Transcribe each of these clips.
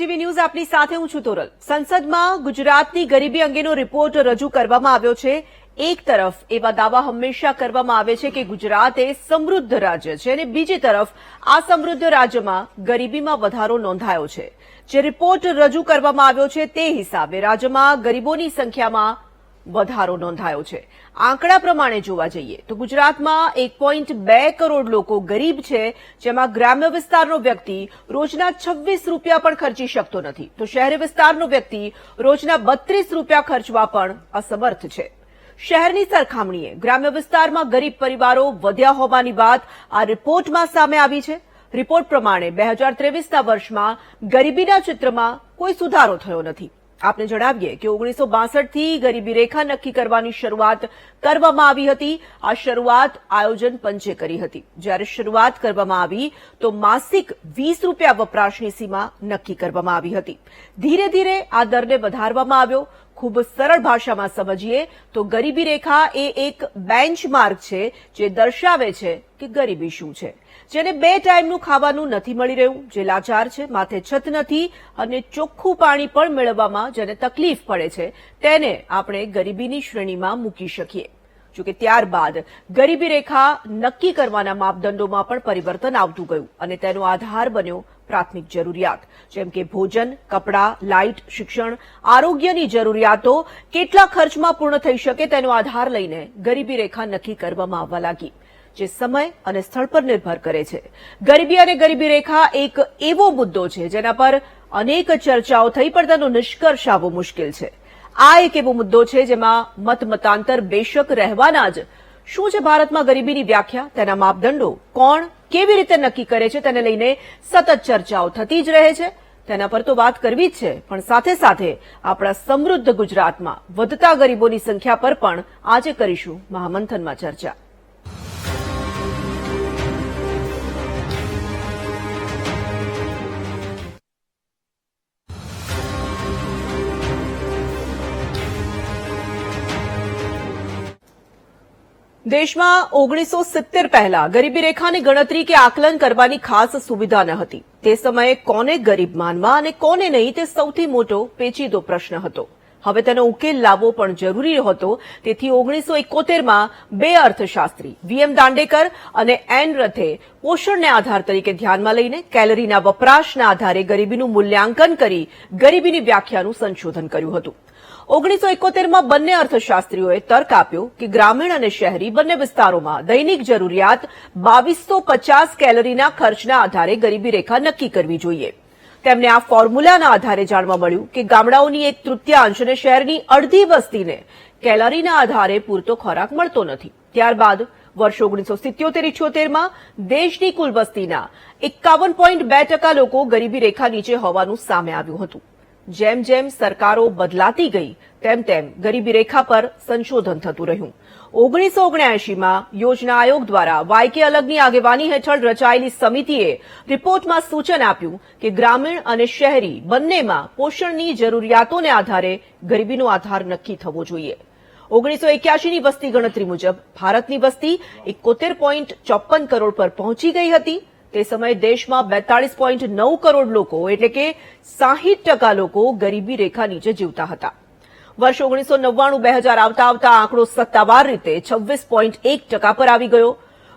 NDTV news આપની સાથે હું છું તોરલ। સંસદમાં ગુજરાતની ગરીબી અંગેનો રિપોર્ટ રજૂ કરવામાં આવ્યો છે। એક તરફ એવા દાવા હંમેશા કરવામાં આવે છે કે ગુજરાત એ સમૃદ્ધ રાજ્ય છે અને બીજી તરફ આ સમૃદ્ધ રાજ્યમાં ગરીબીમાં વધારો નોંધાયો છે। જે રિપોર્ટ રજૂ કરવામાં આવ્યો છે તે હિસાબે રાજ્યમાં ગરીબોની સંખ્યામાં વધારો નોંધાયો છે। આંકડા પ્રમાણે જોવા જઈએ તો ગુજરાતમાં 1.2 કરોડ લોકો ગરીબ છે, જેમાં ગ્રામ્ય વિસ્તારનો વ્યક્તિ રોજના 26 રૂપિયા પણ ખર્ચી શકતો નથી, તો શહેરી વિસ્તારનો વ્યક્તિ રોજના 32 રૂપિયા ખર્ચવા પણ અસમર્થ છે। શહેરની સરખામણીએ ગ્રામ્ય વિસ્તારમાં ગરીબ પરિવારો વધ્યા હોવાની વાત આ રિપોર્ટમાં સામે આવી છે। રિપોર્ટ પ્રમાણે 2023ના વર્ષમાં ગરીબીના ચિત્રમાં કોઈ સુધારો થયો નથી। આપને જણાવીએ કે 1962 થી ગરીબી રેખા નક્કી કરવાની શરૂઆત કરવામાં આવી હતી। આ શરૂઆત આયોજન પંચે કરી હતી। જ્યારે શરૂઆત કરવામાં આવી તો માસિક 20 રૂપિયા વપરાશની સીમા નક્કી કરવામાં આવી હતી। ધીરે ધીરે આ દરને વધારવામાં આવ્યો। ખૂબ સરળ ભાષામાં સમજીએ તો ગરીબી રેખા એ એક બેન્ચમાર્ક છે જે દર્શાવે છે કે ગરીબી શું છે। જેને 2 ટાઈમનું ખાવાનું નથી મળી રહ્યું, જે લાચાર છે, માથે છત નથી અને ચોખ્ખું પાણી પણ મેળવવામાં જેને તકલીફ પડે છે, તેને આપણે ગરીબીની શ્રેણીમાં મૂકી શકીએ। જોકે ત્યારબાદ ગરીબી રેખા નક્કી કરવાના માપદંડોમાં પણ પરિવર્તન આવતું ગયું અને તેનો આધાર બન્યો પ્રાથમિક જરૂરિયાત, જેમ કે ભોજન, કપડાં, લાઇટ, શિક્ષણ, આરોગ્યની જરૂરિયાતો કેટલા ખર્ચમાં પૂર્ણ થઈ શકે તેનો આધાર લઈને ગરીબી રેખા નક્કી કરવામાં આવવા લાગી, જે સમય અને સ્થળ પર નિર્ભર કરે છે। ગરીબી અને ગરીબી રેખા એક એવો મુદ્દો છે જેના પર અનેક ચર્ચાઓ થઈ પણ તેનો નિષ્કર્ષ આવવો મુશ્કેલ છે। આ એક એવો મુદ્દો છે જેમાં મતાંતર બેશક રહેવાના જ। શું છે ભારતમાં ગરીબીની વ્યાખ્યા, તેના માપદંડો, કોણ કેવી રીતે નક્કી કરે છે, તેને લઈને સતત ચર્ચાઓ થતી જ રહે છે। તેના પર તો વાત કરવી જ છે, પણ સાથે સાથે આપણા સમૃદ્ધ ગુજરાતમાં વધતા ગરીબોની સંખ્યા પર પણ આજે કરીશું મહામંથનમાં ચર્ચા। દેશમાં 1970 પહેલા ગરીબી રેખાની ગણતરી કે આકલન કરવાની ખાસ સુવિધા ન હતી। તે સમયે કોને ગરીબ માનવા અને કોને નહીં તે સૌથી મોટો પેચીદો પ્રશ્ન હતો। હવે તેનો ઉકેલ લાવવો પણ જરૂરી હતો। તેથી 1971માં 2 અર્થશાસ્ત્રી VM દાંડેકર અને એન રથે પોષણને આધાર તરીકે ધ્યાનમાં લઈને કેલરીના વપરાશના આધારે ગરીબીનું મૂલ્યાંકન કરી ગરીબીની વ્યાખ્યાનું સંશોધન કર્યું હતું। 1971માં બંને અર્થશાસ્ત્રીઓએ તર્ક આપ્યો કે ગ્રામીણ અને શહેરી બંને વિસ્તારોમાં દૈનિક જરૂરિયાત 2250 કેલરીના ખર્ચના આધારે ગરીબી રેખા નક્કી કરવી જોઈએ। તેમને આ ફોર્મ્યુલાના આધારે જાણવા મળ્યું કે ગામડાઓની 1/3 અને શહેરની અડધી વસ્તીને કેલરીના આધારે પૂરતો ખોરાક મળતો નથી। ત્યારબાદ વર્ષ 1977-78માં દેશની કુલ વસ્તીના 51.2% લોકો ગરીબી રેખા નીચે હોવાનું સામે આવ્યું હતું। જેમ જેમ સરકારો બદલાતી ગઈ તેમ તેમ ગરીબી રેખા પર સંશોધન થતું રહ્યું। 1979માં યોજના આયોગ દ્વારા વાયકે અલગની આગેવાની હેઠળ રચાયેલી સમિતિએ રિપોર્ટમાં સૂચન આપ્યું કે ગ્રામીણ અને શહેરી બંનેમાં પોષણની જરૂરિયાતોને આધારે ગરીબીનો આધાર નક્કી થવો જોઈએ। 1981ની વસ્તી ગણતરી મુજબ ભારતની વસ્તી 71.54 કરોડ પર પહોંચી ગઈ હતી। તે સમયે દેશમાં 42.9 કરોડ લોકો એટલે કે 60% લોકો ગરીબી રેખા નીચે જીવતા હતા। વર્ષ 1999-2000 આવતા આંકડો સત્તાવાર રીતે 26.1% પર આવી ગયો।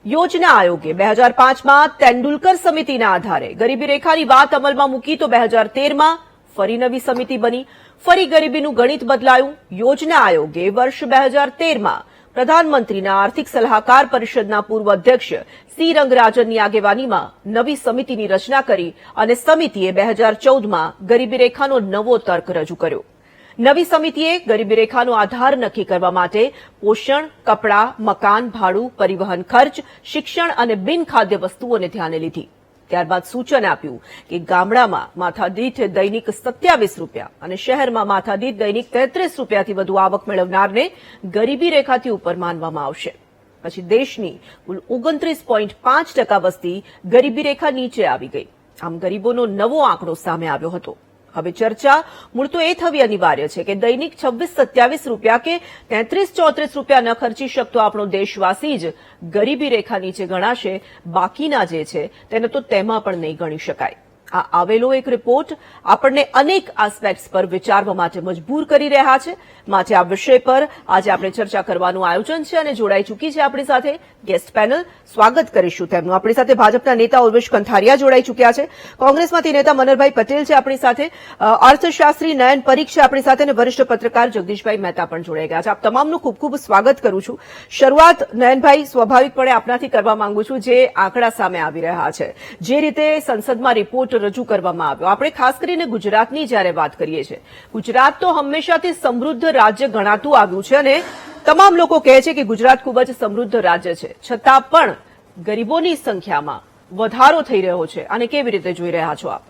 યોજના આયોગે 2005માં તેંડુલકર સમિતિના આધારે ગરીબી રેખાની વાત અમલમાં મૂકી તો 2013માં ફરી નવી સમિતિ બની, ફરી ગરીબીનું ગણિત બદલાયું। યોજના આયોગે વર્ષ 2013માં પ્રધાનમંત્રીના આર્થિક સલાહકાર પરિષદના પૂર્વ અધ્યક્ષ સી રંગરાજનની આગેવાનીમાં નવી સમિતિની રચના કરી અને સમિતિએ 2014માં ગરીબી રેખાનો નવો તર્ક રજૂ કર્યો। નવી સમિતિએ ગરીબી રેખાનો આધાર નક્કી કરવા માટે પોષણ, કપડાં, મકાન ભાડું, પરિવહન ખર્ચ, શિક્ષણ અને બિનખાદ્ય વસ્તુઓને ધ્યાને લીધી। ત્યારબાદ સૂચન આપ્યું કે ગામડામાં માથાદીઠ દૈનિક 27 રૂપિયા અને શહેરમાં માથાદીઠ દૈનિક 33 રૂપિયાથી વધુ આવક મેળવનારને ગરીબી રેખાથી ઉપર માનવામાં આવશે। પછી દેશની કુલ 29.5% વસ્તી ગરીબી રેખા નીચે આવી ગઈ। આમ ગરીબોનો નવો આંકડો સામે આવ્યો હતો। હવે ચર્ચા મૂળ તો એ થવી અનિવાર્ય છે કે દૈનિક 26-27 રૂપિયા કે 33-34 રૂપિયા ન ખર્ચી શકતો આપણો દેશવાસી જ ગરીબી રેખા નીચે ગણાશે, બાકીના જે છે તેને તો તેમાં પણ નહીં ગણી શકાય। આ આવેલો એક રિપોર્ટ આપણને અનેક આસ્પેક્ટ્સ પર વિચારવા માટે મજબૂર કરી રહ્યા છે. માટે આ વિષય પર આજે આપણે ચર્ચા કરવાનું આયોજન છે અને જોડાઈ ચૂકી છે આપણી સાથે ગેસ્ટ પેનલ. સ્વાગત કરીશું તેમનું. આપણી સાથે ભાજપના નેતા ઉર્વેશ કન્થારિયા જોડાઈ ચૂક્યા છે, કોંગ્રેસમાંથી નેતા મનહરભાઈ પટેલ છે આપણી સાથે, અર્થશાસ્ત્રી નયન પરીખ છે આપણી સાથે અને વરિષ્ઠ પત્રકાર જગદીશભાઈ મહેતા પણ જોડાઈ ગયા છે. આપ તમામનું ખૂબ ખૂબ સ્વાગત કરું છું. શરૂઆત નયનભાઈ સ્વાભાવિકપણે આપનાથી કરવા માંગુ છું. જે આંકડા સામે આવી રહ્યા છે, જે રીતે સંસદમાં રિપોર્ટ રજૂ કરવામાં આવ્યો, આપણે ખાસ કરીને ગુજરાતની જ્યારે વાત કરીએ છીએ, ગુજરાત તો હંમેશાથી સમૃદ્ધ રાજ્ય ગણાતું આવ્યું છે અને તમામ લોકો કહે છે કે ગુજરાત ખૂબ જ સમૃદ્ધ રાજ્ય છે, છતાં પણ ગરીબોની સંખ્યામાં વધારો થઈ રહ્યો છે. અને કેવી રીતે જોઈ રહ્યા છો આપ?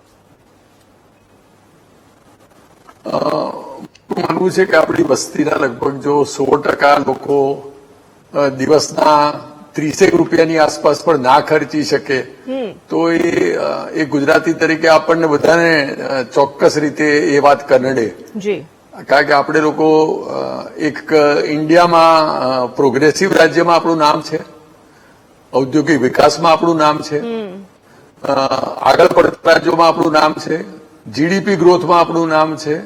માનવું છે કે આપણી વસ્તીના લગભગ જો 100% લોકો દિવસના 30 રૂપિયાની આસપાસ પણ ના ખર્ચી શકે તો એ ગુજરાતી તરીકે આપણને બધાને ચોક્કસ રીતે એ વાત કનડે. કારણ કે આપણે લોકો એક ઇન્ડિયામાં પ્રોગ્રેસિવ રાજ્યમાં આપણું નામ છે, ઔદ્યોગિક વિકાસમાં આપણું નામ છે, આગળ પડતા રાજ્યોમાં આપણું નામ છે, જીડીપી ગ્રોથમાં આપણું નામ છે.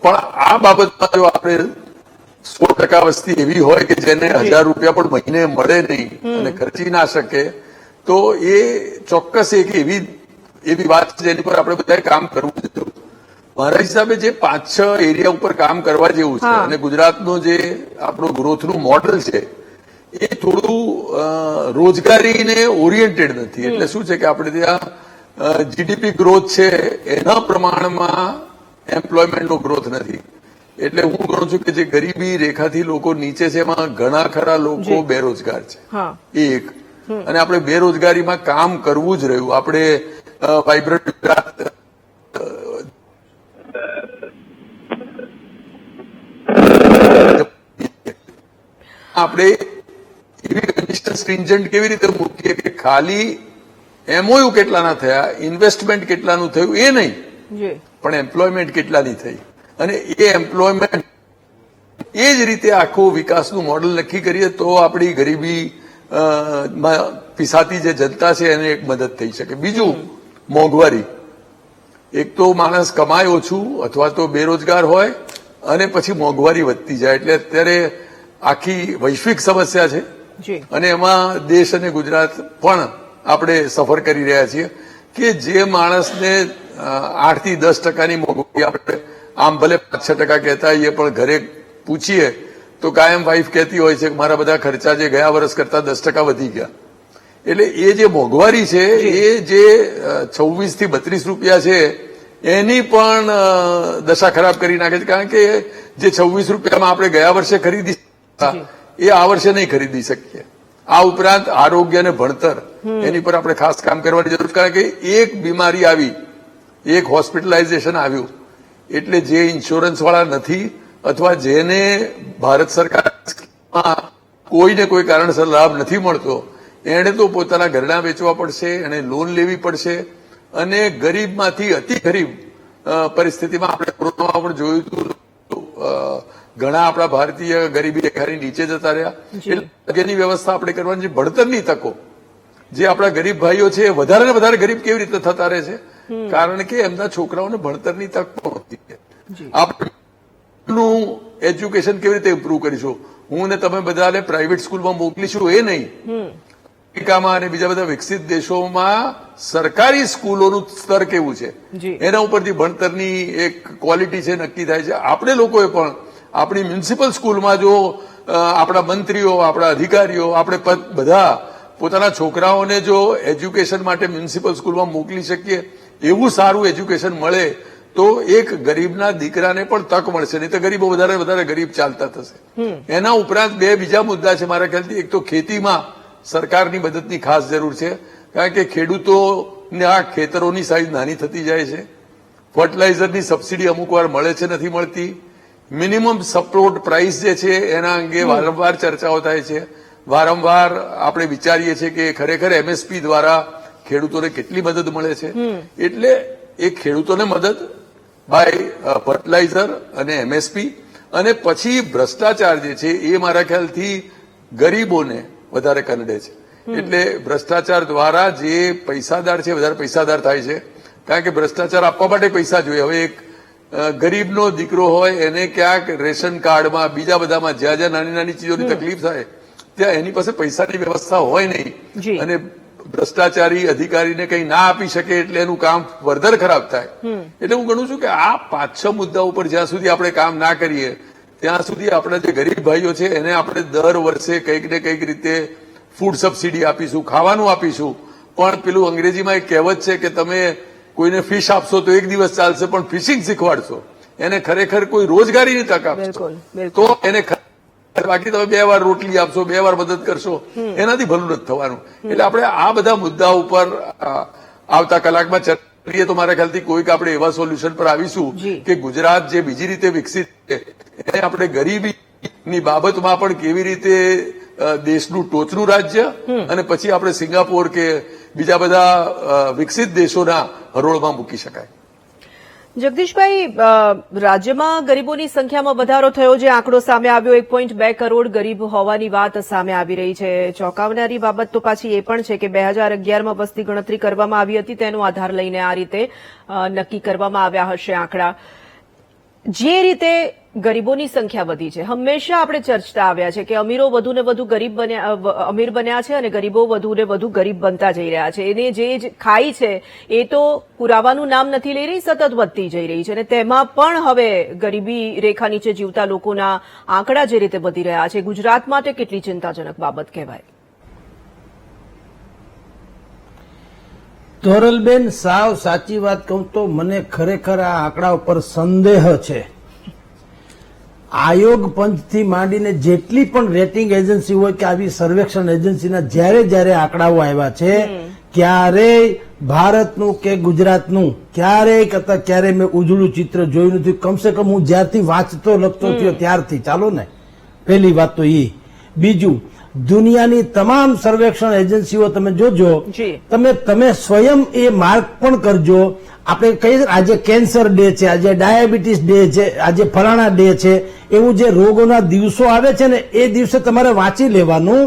પણ આ બાબતમાં જો આપણે 100% વસ્તી એવી હોય કે જેને 1000 રૂપિયા પણ મહિને મળે નહીં અને ખર્ચી ના શકે, તો એ ચોક્કસ એક એવી વાત છે જેની પર આપણે બધાએ કામ કરવું જોઈએ. મારા હિસાબે જે 5-6 એરિયા ઉપર કામ કરવા જેવું છે અને ગુજરાતનું જે આપણું ગ્રોથનું મોડલ છે એ થોડું રોજગારીને ઓરિએન્ટેડ નથી. એટલે શું છે કે આપણે ત્યાં જીડીપી ગ્રોથ છે એના પ્રમાણમાં એમ્પ્લોયમેન્ટનો ગ્રોથ નથી. એટલે હું કહું છું કે જે ગરીબી રેખાથી લોકો નીચે છે એમાં ઘણા ખરા લોકો બેરોજગાર છે, એક. અને આપણે બેરોજગારીમાં કામ કરવું જ રહ્યું. આપણે વાઇબ્રન્ટ ગુજરાત આપણે એવી કન્ડિશન સ્ટ્રિન્જન્ટ કેવી રીતે મૂકીએ કે ખાલી એમઓયુ કેટલાના થયા, ઇન્વેસ્ટમેન્ટ કેટલાનું થયું એ નહીં, પણ એમ્પ્લોયમેન્ટ કેટલાની થઈ, અને એ એમ્પ્લોયમેન્ટ એ જ રીતે આખું વિકાસનું મોડલ નક્કી કરીએ તો આપણી ગરીબી પીસાતી જે જનતા છે એને એક મદદ થઈ શકે. બીજું, મોંઘવારી. એક તો માણસ કમાય ઓછું અથવા તો બેરોજગાર હોય અને પછી મોંઘવારી વધતી જાય. એટલે અત્યારે આખી વૈશ્વિક સમસ્યા છે અને એમાં દેશ અને ગુજરાત પણ આપણે સફર કરી રહ્યા છીએ કે જે માણસને 8 થી 10% મોંઘવારી, આપણે આમ ભલે 5-6% કહેતા હોઈએ પણ ઘરે પૂછીએ તો કાયમ વાઇફ કહેતી હોય છે કે મારા બધા ખર્ચા જે ગયા વર્ષ કરતા 10% વધી ગયા. એટલે એ જે મોંઘવારી છે એ જે 26 થી 32 રૂપિયા છે એની પણ દશા ખરાબ કરી નાખે છે. કારણ કે જે 26 રૂપિયામાં આપણે ગયા વર્ષે ખરીદી એ આ વર્ષે નહીં ખરીદી શકીએ. આ ઉપરાંત આરોગ્ય અને ભણતર, એની પર આપણે ખાસ કામ કરવાની જરૂર. કારણ કે એક બીમારી આવી, એક હોસ્પિટલાઇઝેશન આવ્યું એટલે જે ઇન્સ્યોરન્સ વાળા નથી અથવા જેને ભારત સરકારમાં કોઈને કોઈ કારણસર લાભ નથી મળતો, એણે તો પોતાના ઘરડા વેચવા પડશે, એને લોન લેવી પડશે. અને ગરીબમાંથી અતિ ગરીબ પરિસ્થિતિમાં આપણે કોરોનામાં પણ જોયું હતું, ઘણા આપણા ભારતીય ગરીબી રેખાની નીચે જતા રહ્યા. એટલે એની વ્યવસ્થા આપણે કરવાની છે. ભણતરની તકો, જે આપણા ગરીબ ભાઈઓ છે વધારે ને વધારે ગરીબ કેવી રીતે થતા રહે છે? કારણ કે એમના છોકરાઓને ભણતરની તક પણ હોતી છે. આપણું એજ્યુકેશન કેવી રીતે ઇમ્પ્રુવ કરીશું? હું ને તમે બધાને પ્રાઇવેટ સ્કૂલમાં મોકલીશું એ નહીં. અમેરિકામાં અને બીજા બધા વિકસિત દેશોમાં સરકારી સ્કૂલોનું સ્તર કેવું છે એના ઉપરથી ભણતરની એક ક્વોલિટી છે નક્કી થાય છે. આપણે લોકોએ પણ આપણી મ્યુનિસિપલ સ્કૂલમાં જો આપણા મંત્રીઓ, આપણા અધિકારીઓ, આપણે બધા પોતાના છોકરાઓને જો એજ્યુકેશન માટે મ્યુનિસિપલ સ્કૂલમાં મોકલી શકીએ, એવું સારું એજ્યુકેશન મળે તો એક ગરીબના દીકરાને પણ તક મળશે. નહીં તો ગરીબો વધારે વધારે ગરીબ ચાલતા થશે. એના ઉપરાંત બીજા મુદ્દા છે મારા ખ્યાલથી. એક તો ખેતીમાં સરકારની મદદની ખાસ જરૂર છે. કારણ કે ખેડૂતોના ખેતરોની સાઈઝ નાની થતી જાય છે. ફર્ટિલાઇઝરની સબસિડી અમુક વાર મળે છે, નથી મળતી. મિનિમમ સપોર્ટ પ્રાઇસ જે છે એના અંગે વારંવાર ચર્ચાઓ થાય છે. વારંવાર આપણે વિચારીએ છીએ કે ખરેખર એમએસપી દ્વારા ખેડૂતોને કેટલી મદદ મળે છે. એટલે એ ખેડૂતોને મદદ બાય ફર્ટિલાઇઝર અને એમએસપી, અને પછી ભ્રષ્ટાચાર જે છે એ મારા ખ્યાલથી ગરીબોને વધારે કનડે છે. એટલે ભ્રષ્ટાચાર દ્વારા જે પૈસાદાર છે વધારે પૈસાદાર થાય છે કારણ કે ભ્રષ્ટાચાર આપવા માટે પૈસા જોઈએ. હવે એક ગરીબનો દીકરો હોય એને ક્યાંક રેશન કાર્ડમાં બીજા બધામાં જ્યાં જ્યાં નાની નાની ચીજોની તકલીફ થાય ત્યાં એની પાસે પૈસાની વ્યવસ્થા હોય જી. નહીં અને ભ્રષ્ટાચારી અધિકારીને કંઈ ના આપી શકે એટલે એનું કામ ફર્ધર ખરાબ થાય. એટલે હું ગણું છું કે આ 5-6 મુદ્દા ઉપર જ્યાં સુધી આપણે કામ ના કરીએ ત્યાં સુધી આપણા જે ગરીબ ભાઈઓ છે એને આપણે દર વર્ષે કંઈક ને કંઈક રીતે ફૂડ સબસિડી આપીશું, ખાવાનું આપીશું. પણ પેલું અંગ્રેજીમાં એક કહેવત છે કે તમે કોઈને ફિશ આપશો તો એક દિવસ ચાલશે, પણ ફિશિંગ શીખવાડશો એને ખરેખર કોઈ રોજગારીની તક આપશો બિલકુલ, બિલકુલ. તો એને બાકી તમે 2 વાર રોટલી આપશો, 2 વાર મદદ કરશો, એનાથી ભલું નથી થવાનું. એટલે આપણે આ બધા મુદ્દા ઉપર આવતા કલાકમાં ચર્ચા કરીએ તો મારા ખ્યાલથી કોઈક આપણે એવા સોલ્યુશન પર આવીશું જી. કે ગુજરાત જે બીજી રીતે વિકસિત છે એને આપણે ગરીબીની બાબતમાં પણ કેવી રીતે દેશનું ટોચનું રાજ્ય અને પછી આપણે સિંગાપોર કે બીજા બધા વિકસિત દેશોના હરોળમાં મૂકી શકાય. જગદીશભાઈ, રાજ્યમાં ગરીબોની સંખ્યામાં વધારો થયો જે આંકડો સામે આવ્યો 1.2 કરોડ ગરીબ હોવાની વાત સામે આવી રહી છે. ચોંકાવનારી બાબત તો પાછી એ પણ છે કે 2011માં વસ્તી ગણતરી કરવામાં આવી હતી તેનો આધાર લઈને આ રીતે નક્કી કરવામાં આવ્યા હશે આંકડા. જે રીતે ગરીબોની સંખ્યા વધી છે, હંમેશા આપણે ચર્ચતા આવ્યા છે કે અમીરો વધુ ને વધુ અમીર બન્યા છે અને ગરીબો વધુ ને વધુ ગરીબ બનતા જઈ રહ્યા છે. એને જે ખાઈ છે એ તો પુરાવાનું નામ નથી લઈ રહી, સતત વધતી જઈ રહી છે અને તેમાં પણ હવે ગરીબી રેખા નીચે જીવતા લોકોના આંકડા જે રીતે વધી રહ્યા છે, ગુજરાત માટે કેટલી ચિંતાજનક બાબત કહેવાય. ધોરલબેન, સાવ સાચી વાત કહું તો મને ખરેખર આ આંકડા ઉપર સંદેહ છે. આયોગ પંચથી માંડીને જેટલી પણ રેટિંગ એજન્સી હોય કે આવી સર્વેક્ષણ એજન્સીના જ્યારે આંકડાઓ આવ્યા છે ક્યારેય ભારતનું કે ગુજરાતનું ક્યારેય મેં ઉજળું ચિત્ર જોયું નથી. કમસે કમ હું જ્યારથી વાંચતો લખતો થયો ત્યારથી. ચાલો ને, પહેલી વાત તો એ. બીજું, દુનિયાની તમામ સર્વેક્ષણ એજન્સીઓ તમે જોજો, તમે સ્વયં એ માર્ક પણ કરજો. આપણે કહીએ આજે કેન્સર ડે છે, આજે ડાયાબિટીસ ડે છે, આજે ફલાણા ડે છે, એવું જે રોગોના દિવસો આવે છે ને એ દિવસે તમારે વાંચી લેવાનું.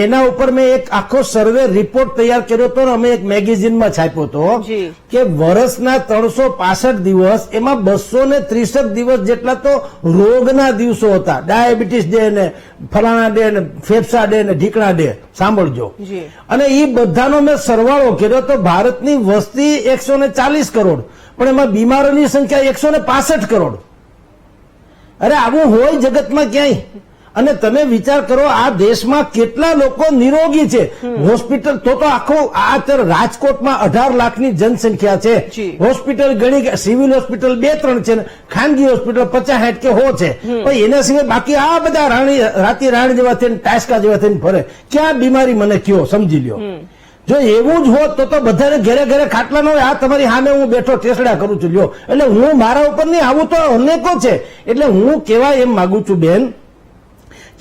એના ઉપર મેં એક આખો સર્વે રિપોર્ટ તૈયાર કર્યો હતો, અમે એક મેગેઝિનમાં છાપ્યો હતો કે વર્ષના 365 દિવસ એમાં 263 દિવસ જેટલા તો રોગના દિવસો હતા. ડાયાબિટીસ ડે ને ફલાણા ડે ને ફેફસા ડે ને ઢીકણા ડે, સાંભળજો. અને એ બધાનો મેં સરવાળો કર્યો તો ભારતની વસ્તી 140 કરોડ, પણ એમાં બીમારોની સંખ્યા 165 કરોડ. અરે આવું હોય જગતમાં ક્યાંય? અને તમે વિચાર કરો આ દેશમાં કેટલા લોકો નિરોગી છે. હોસ્પિટલ તો આખો અત્યારે રાજકોટમાં 18 લાખની જનસંખ્યા છે. હોસ્પિટલ ઘણી, સિવિલ હોસ્પિટલ 2-3 છે, ખાનગી હોસ્પિટલ 50-60 કે 100 છે. પણ એના સિવાય બાકી આ બધા રાતી રાણી જેવા થઈને ટાસકા જેવા થઈને ફરે. ક્યાં બીમારી મને કયો, સમજી લ્યો. જો એવું જ હોત તો બધાને ઘરે ઘરે ખાટલા ન હોય. આ તમારી સામે હું બેઠો ટેસડા કરું છું, લ્યો. એટલે હું મારા ઉપર નહીં, આવું તો અનેકો છે. એટલે હું કેવા એમ માંગુ છું બેન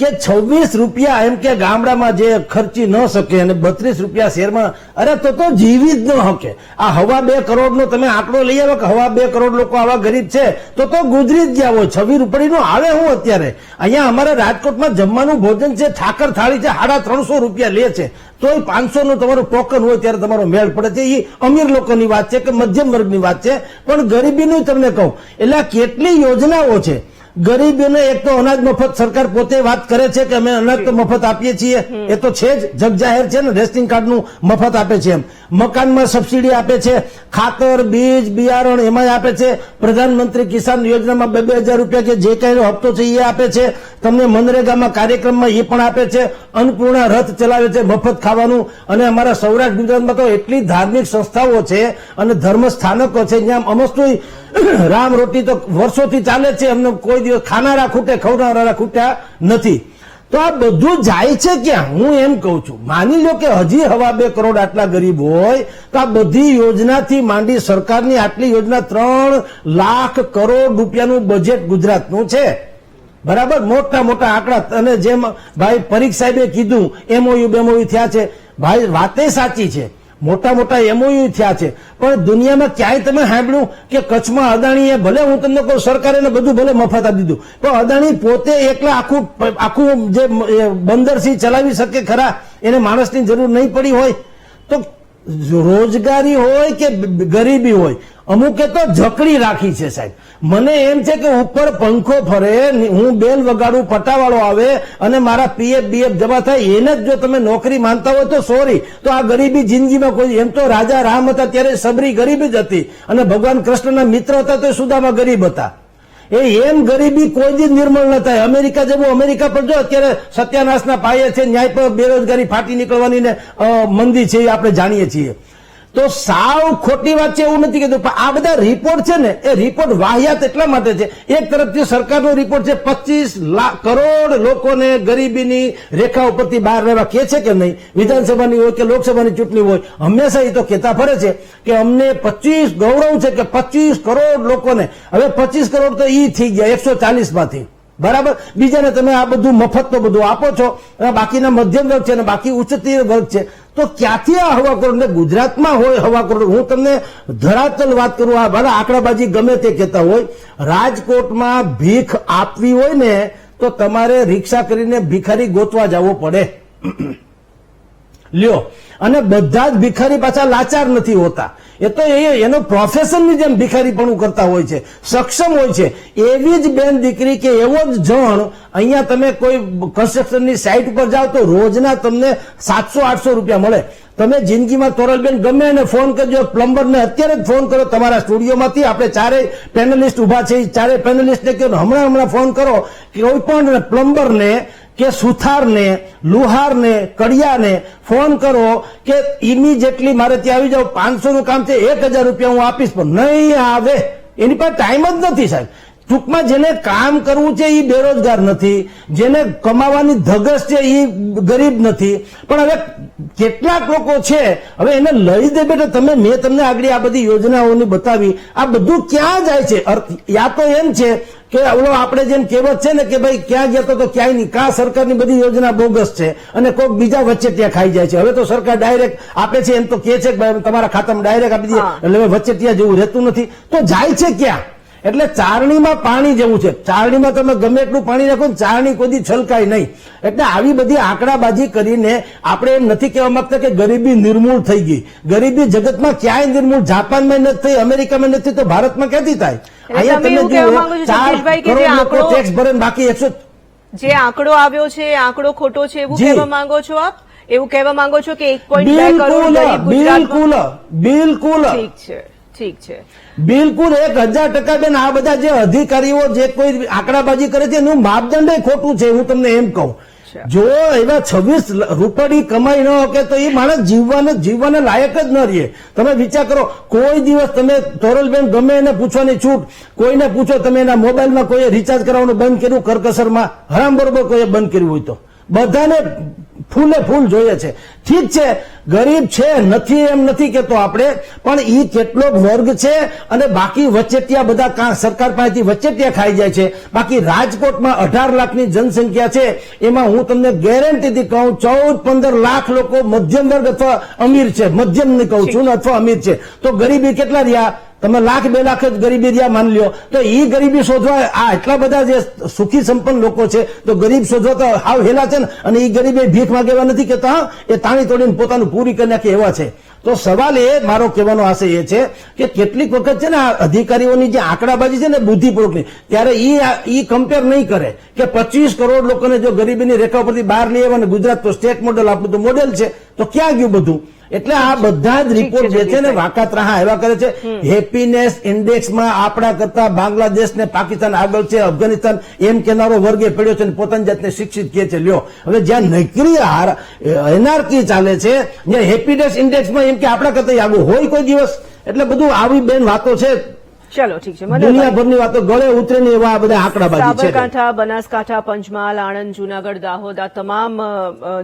કે 26 રૂપિયા એમ કે ગામડામાં જે ખર્ચી ન શકે અને 32 રૂપિયા શહેરમાં, અરે તો જીવી જ ન શકે. આ 2.25 કરોડનો તમે આંકડો લઈ આવો કે 2.25 કરોડ લોકો આવા ગરીબ છે તો ગુજરી જ ગયા હોય. 26 રૂપિયાનું આવે હું અત્યારે અહીંયા અમારા રાજકોટમાં જમવાનું ભોજન છે, ઠાકર થાળી છે, 350 રૂપિયા લે છે, તોય 500 નું તમારું ટોકન હોય ત્યારે તમારો મેળ પડે છે. એ અમીર લોકોની વાત છે કે મધ્યમ વર્ગની વાત છે, પણ ગરીબીનું તમને કહું એટલે કેટલી યોજનાઓ છે. ગરીબીને એક તો અનાજ મફત, સરકાર પોતે વાત કરે છે કે અમે અનાજ તો મફત આપીએ છીએ, એ તો છે જ, જગજાહેર છે ને, રેશનિંગ કાર્ડનું મફત આપે છે. એમ મકાનમાં સબસિડી આપે છે, ખાતર, બીજ, બિયારણ એમાં આપે છે. પ્રધાનમંત્રી કિસાન યોજનામાં 2,000 રૂપિયા કે જે કઈ હપ્તો છે એ આપે છે. તમને મનરેગામાં કાર્યક્રમમાં એ પણ આપે છે. અન્નપૂર્ણા રથ ચલાવે છે, મફત ખાવાનું. અને અમારા સૌરાષ્ટ્ર ગુજરાતમાં તો એટલી ધાર્મિક સંસ્થાઓ છે અને ધર્મ સ્થાનકો છે જ્યાં અમસ્તું રામ રોટી તો વર્ષોથી ચાલે છે. અમને કોઈ દિવસ ખાનારા ખૂટે, ખવડાવનારા ખૂટ્યા નથી. તો આ બધું જાય છે ક્યાં? હું એમ કઉ છું, માની લો કે હજી 2.25 કરોડ આટલા ગરીબ હોય તો આ બધી યોજનાથી માંડી સરકારની આટલી યોજના 3 લાખ કરોડ રૂપિયાનું બજેટ ગુજરાતનું છે. બરાબર, મોટા મોટા આંકડા. અને જેમ ભાઈ પરીખ સાહેબે કીધું એમઓયુ થયા છે, ભાઈ વાતે સાચી છે, મોટા મોટા એમઓયુ થયા છે. પણ દુનિયામાં ક્યાંય તમે સાંભળ્યું કે કચ્છમાં અદાણીએ, ભલે હું તમને કહું સરકારે બધું ભલે મફત આપી દીધું, પણ અદાણી પોતે એકલા આખું જે બંદર ચલાવી શકે ખરા? એને માણસની જરૂર નહીં પડી હોય તો રોજગારી હોય કે ગરીબી હોય, અમુકે તો જકડી રાખી છે સાહેબ. મને એમ છે કે ઉપર પંખો ફરે, હું બેલ વગાડું, પટાવાળો આવે અને મારા પીએફ બીએફ જમા થાય, એને જ જો તમે નોકરી માનતા હોય તો સોરી, તો આ ગરીબી જિંદગીમાં કોઈ, એમ તો રાજા રામ હતા ત્યારે સબરી ગરીબ જ હતી અને ભગવાન કૃષ્ણના મિત્ર હતા તો સુદામા ગરીબ હતા. એમ ગરીબી કોઈ દી નિર્મૂળ ન થાય. અમેરિકા જેવું, અમેરિકા પર જો અત્યારે સત્યાનાશના પાયે છે, ન્યાય પર બેરોજગારી ફાટી નીકળવાની ને મંદી છે, એ આપણે જાણીએ છીએ. તો સાવ ખોટી વાત છે એવું નથી કીધું, પણ આ બધા રિપોર્ટ છે ને, એ રિપોર્ટ વાહિયાત એટલા માટે છે. એક તરફથી સરકારનો રિપોર્ટ છે 25 કરોડ લોકોને ગરીબીની રેખા ઉપરથી બહાર રહેવા કે છે કે નહીં, વિધાનસભાની હોય કે લોકસભાની ચૂંટણી હોય, હંમેશા એ તો કહેતા ફરે છે કે અમને 25 ગૌરવ છે કે 25 કરોડ લોકોને, હવે 25 કરોડ તો ઈ થઈ ગયા 140 માંથી, બરાબર. બીજાને તમે આ બધું મફત તો બધું આપો છો, બાકીના મધ્યમ વર્ગ છે અને બાકી ઉચ્ચતર વર્ગ છે, તો ક્યાંથી આ હવા કરોડ ને ગુજરાતમાં હોય હવા કરોડ? હું તમને ધરાતલ વાત કરું, આ ભલે આંકડાબાજી ગમે તે કહેતા હોય, રાજકોટમાં ભીખ આપવી હોય ને તો તમારે રિક્ષા કરીને ભિખારી ગોતવા જવો પડે. લ્યો, અને બધા જ ભિખારી પાછા લાચાર નથી હોતા, એ તો એનો પ્રોફેશનની જેમ ભિખારીપણું કરતા હોય છે, સક્ષમ હોય છે. એવી જ બેન દીકરી કે એવો જ જણ અહીંયા તમે કોઈ કન્સ્ટ્રક્શનની સાઇટ ઉપર જાઓ તો રોજના તમને 700-800 રૂપિયા મળે. તમે જિંદગીમાં તોરલબેન ગમે એને ફોન કરજો, પ્લમ્બરને અત્યારે જ ફોન કરો તમારા સ્ટુડિયોમાંથી, આપણે ચારેય પેનલિસ્ટ ઉભા છે, ચારેય પેનલિસ્ટને કહો હમણાં ફોન કરો કે કોઈ પણ પ્લમ્બરને કે સુથારને, લુહારને, કડિયાને ફોન કરો કે ઇમિડિયેટલી મારે ત્યાં આવી જાવ, 500 નું કામ છે, 1000 રૂપિયા હું આપીશ, પણ નહીં આવે, એની પાસે ટાઈમ જ નથી સાહેબ. ટૂંકમાં જેને કામ કરવું છે એ બેરોજગાર નથી, જેને કમાવાની ધગસ છે એ ગરીબ નથી. પણ હવે કેટલાક લોકો છે, હવે એને લઈ દે બેટા તમે, મેં તમને આગળ આ બધી યોજનાઓની બતાવી, આ બધું ક્યાં જાય છે? યા તો એમ છે કે ઓલો આપણે જેમ કહેવત છે ને કે ભાઈ ક્યાં ગયો તો ક્યાંય નહીં, કા સરકારની બધી યોજના બોગસ છે અને કોઈક બીજા વચ્ચે ત્યાં ખાઈ જાય છે. હવે તો સરકાર ડાયરેક્ટ આપે છે, એમ તો કે છે કે તમારા ખાતામાં ડાયરેક્ટ આપી દે, એટલે વચ્ચે ત્યાં જેવું રહેતું નથી, તો જાય છે ક્યાં? એટલે ચારણીમાં પાણી જેવું છે, ચારણીમાં તમે ગમે એટલું પાણી નાખો, ચારણી કોઈ દી છલકાય નહીં. એટલે આવી બધી આંકડાબાજી કરીને આપણે એમ નથી કહેવા માંગતા કે ગરીબી નિર્મૂળ થઈ ગઈ. ગરીબી જગતમાં ક્યાંય નિર્મૂળ, જાપાનમાં નથી થઈ, અમેરિકામાં નથી, તો ભારતમાં ક્યાંથી થાય? અહીંયા તમે જુઓ 4 કરોડ લોકો ટેક્સ ભરે, બાકી 100. જે આંકડો આવ્યો છે એ આંકડો ખોટો છે એવું કહેવા માંગો છો આપ? એવું કહેવા માંગો છો કે 1.2 કરોડ ગરીબ ગુજરાતમાં? બિલકુલ ઠીક છે. બિલકુલ 1000% બેન. આ બધા જે અધિકારીઓ જે કોઈ આંકડાબાજી કરે છે એનું માપદંડ ખોટું છે, હું તમને એમ કહું. જો એવા 26 રૂપિયાની કમાઈ ન શકે તો એ માણસ જીવવાને લાયક જ ન રહે. તમે વિચાર કરો, કોઈ દિવસ તમે તોરલબેન ગમે એને પૂછવાની છૂટ, કોઈને પૂછો તમે એના મોબાઈલમાં કોઈએ રિચાર્જ કરાવવાનું બંધ કર્યું, કરકસરમાં હરામ બરોબર કોઈએ બંધ કર્યું હોય તો બધાને ફૂલે ફૂલ જોઈએ છે. ઠીક છે, ગરીબ છે નથી એમ નથી કેતો આપણે, પણ ઈ કેટલો વર્ગ છે અને બાકી વચેટિયા બધા સરકાર પાસેથી વચેટિયા ખાઈ જાય છે. બાકી રાજકોટમાં 18 લાખની જનસંખ્યા છે, એમાં હું તમને ગેરંટીથી કહું 14-15 લાખ લોકો મધ્યમ વર્ગ અથવા અમીર છે, મધ્યમ ને કહું છું ને, અથવા અમીર છે. તો ગરીબી કેટલા રહ્યા? તમે 1,00,000-2 લાખ જ ગરીબી રહ્યા માની લ્યો, તો ઈ ગરીબી શોધવા આ એટલા બધા જે સુખી સંપન્ન લોકો છે, તો ગરીબ શોધવા તો હાવ હેલા છે ને. અને ઈ ગરીબી ભીખ માંગેવા નથી કેતા, એ તાણી તોડીને પોતાનું પૂરી કરી નાખે એવા છે. તો સવાલ એ મારો કહેવાનો આશય એ છે કે કેટલીક વખત છે ને આ અધિકારીઓની જે આંકડાબાજી છે ને બુદ્ધિપૂર્વકની, ત્યારે ઈ કમ્પેર નહીં કરે કે 25 કરોડ લોકોને જો ગરીબીની રેખા પરથી બહાર લઈ આવવા, ગુજરાત તો સ્ટેટ મોડેલ, આપણું તો મોડેલ છે, તો ક્યાં ગયું બધું? એટલે આ બધા જ રિપોર્ટ જે છે ને વાકાતરાહા એવા કરે છે. હેપીનેસ ઇન્ડેક્સમાં આપણા કરતા બાંગ્લાદેશ ને પાકિસ્તાન આગળ છે, અફઘાનિસ્તાન એમ કેનારો વર્ગે પડ્યો છે, પોતાની જાતને શિક્ષિત કહે છે. લ્યો, હવે જ્યાં નકરી એનઆરકી ચાલે છે, જ્યાં હેપીનેસ ઇન્ડેક્સમાં એમ કે આપણા કરતા આગળ હોય કોઈ દિવસ. એટલે બધું આવી બેન વાતો છે, ચલો ઠીક છે, દુનિયાભરની વાતો ગળે ઉતરે ને એવા બધા આંકડાબાજી છે. સાબરકાંઠા, બનાસકાંઠા, પંચમહાલ, આણંદ, જૂનાગઢ, દાહોદ આ તમામ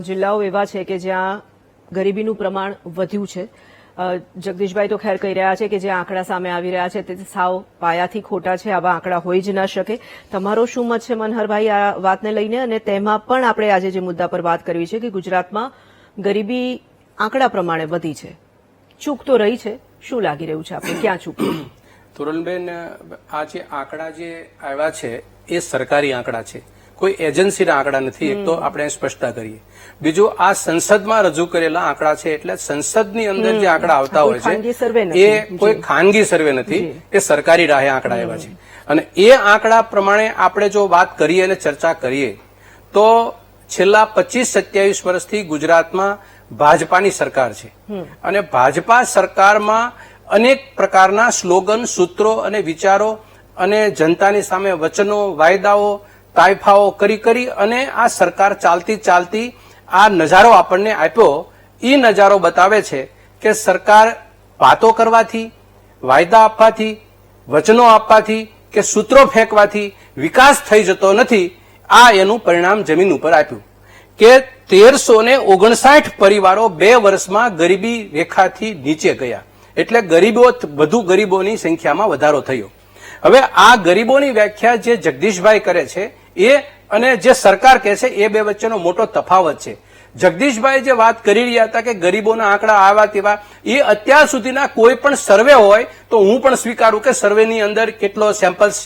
જિલ્લાઓ એવા છે કે જ્યાં ગરીબીનું પ્રમાણ વધ્યું છે. જગદીશભાઈ તો ખેર કહી રહ્યા છે કે જે આંકડા સામે આવી રહ્યા છે તે સાવ પાયાથી ખોટા છે, આવા આંકડા હોઈ જ ના શકે. તમારો શું મત છે મનહરભાઈ આ વાતને લઈને? અને તેમાં પણ આપણે આજે જે મુદ્દા પર વાત કરવી છે કે ગુજરાતમાં ગરીબી આંકડા પ્રમાણે વધી છે, ચૂક તો રહી છે, શું લાગી રહ્યું છે આપણે, ક્યાં ચૂક? તોરલબેન, આ જે આંકડા જે આવ્યા છે એ સરકારી આંકડા છે. કોઈ એજન્સીના આંકડા નથી. એક તો આપણે સ્પષ્ટતા કરીએ. બીજું, આ સંસદમાં રજૂ કરેલા આંકડા છે, એટલે સંસદની અંદર જે આંકડા આવતા હોય ખાનગી સર્વે છે નથી. એ કોઈ ખાનગી સર્વે નથી, એ સરકારી રાહે આંકડા આવ્યા છે. અને એ આંકડા પ્રમાણે આપણે જો વાત કરીએ અને ચર્ચા કરીએ તો છેલ્લા 25-27 વર્ષથી ગુજરાતમાં ભાજપાની સરકાર છે અને ભાજપા સરકારમાં અનેક પ્રકારના સ્લોગન, સૂત્રો અને વિચારો અને જનતાની સામે વચનો, વાયદાઓ, તાઇફાઓ કરી અને આ સરકાર ચાલતી આ નજારો આપણને આપ્યો. એ નજારો બતાવે છે કે સરકાર વાતો કરવાથી, વાયદા આપવાથી, વચનો આપવાથી કે સૂત્રો ફેંકવાથી વિકાસ થઈ જતો નથી. આ એનું પરિણામ જમીન ઉપર આપ્યું કે 1359 પરિવારો 2 વર્ષમાં ગરીબી રેખાથી નીચે ગયા. એટલે વધુ ગરીબોની સંખ્યામાં વધારો થયો. હવે આ ગરીબોની વ્યાખ્યા જે જગદીશભાઈ કરે છે એ અને જે સરકાર કહે છે એ બે વચ્ચેનો મોટો તફાવત છે. જગદીશભાઈ જે વાત કરી રહ્યા હતા કે ગરીબોના આંકડા આવા તેવા, એ અત્યાર સુધીના કોઈ પણ સર્વે હોય તો હું પણ સ્વીકારું કે સર્વેની અંદર કેટલો સેમ્પલ્સ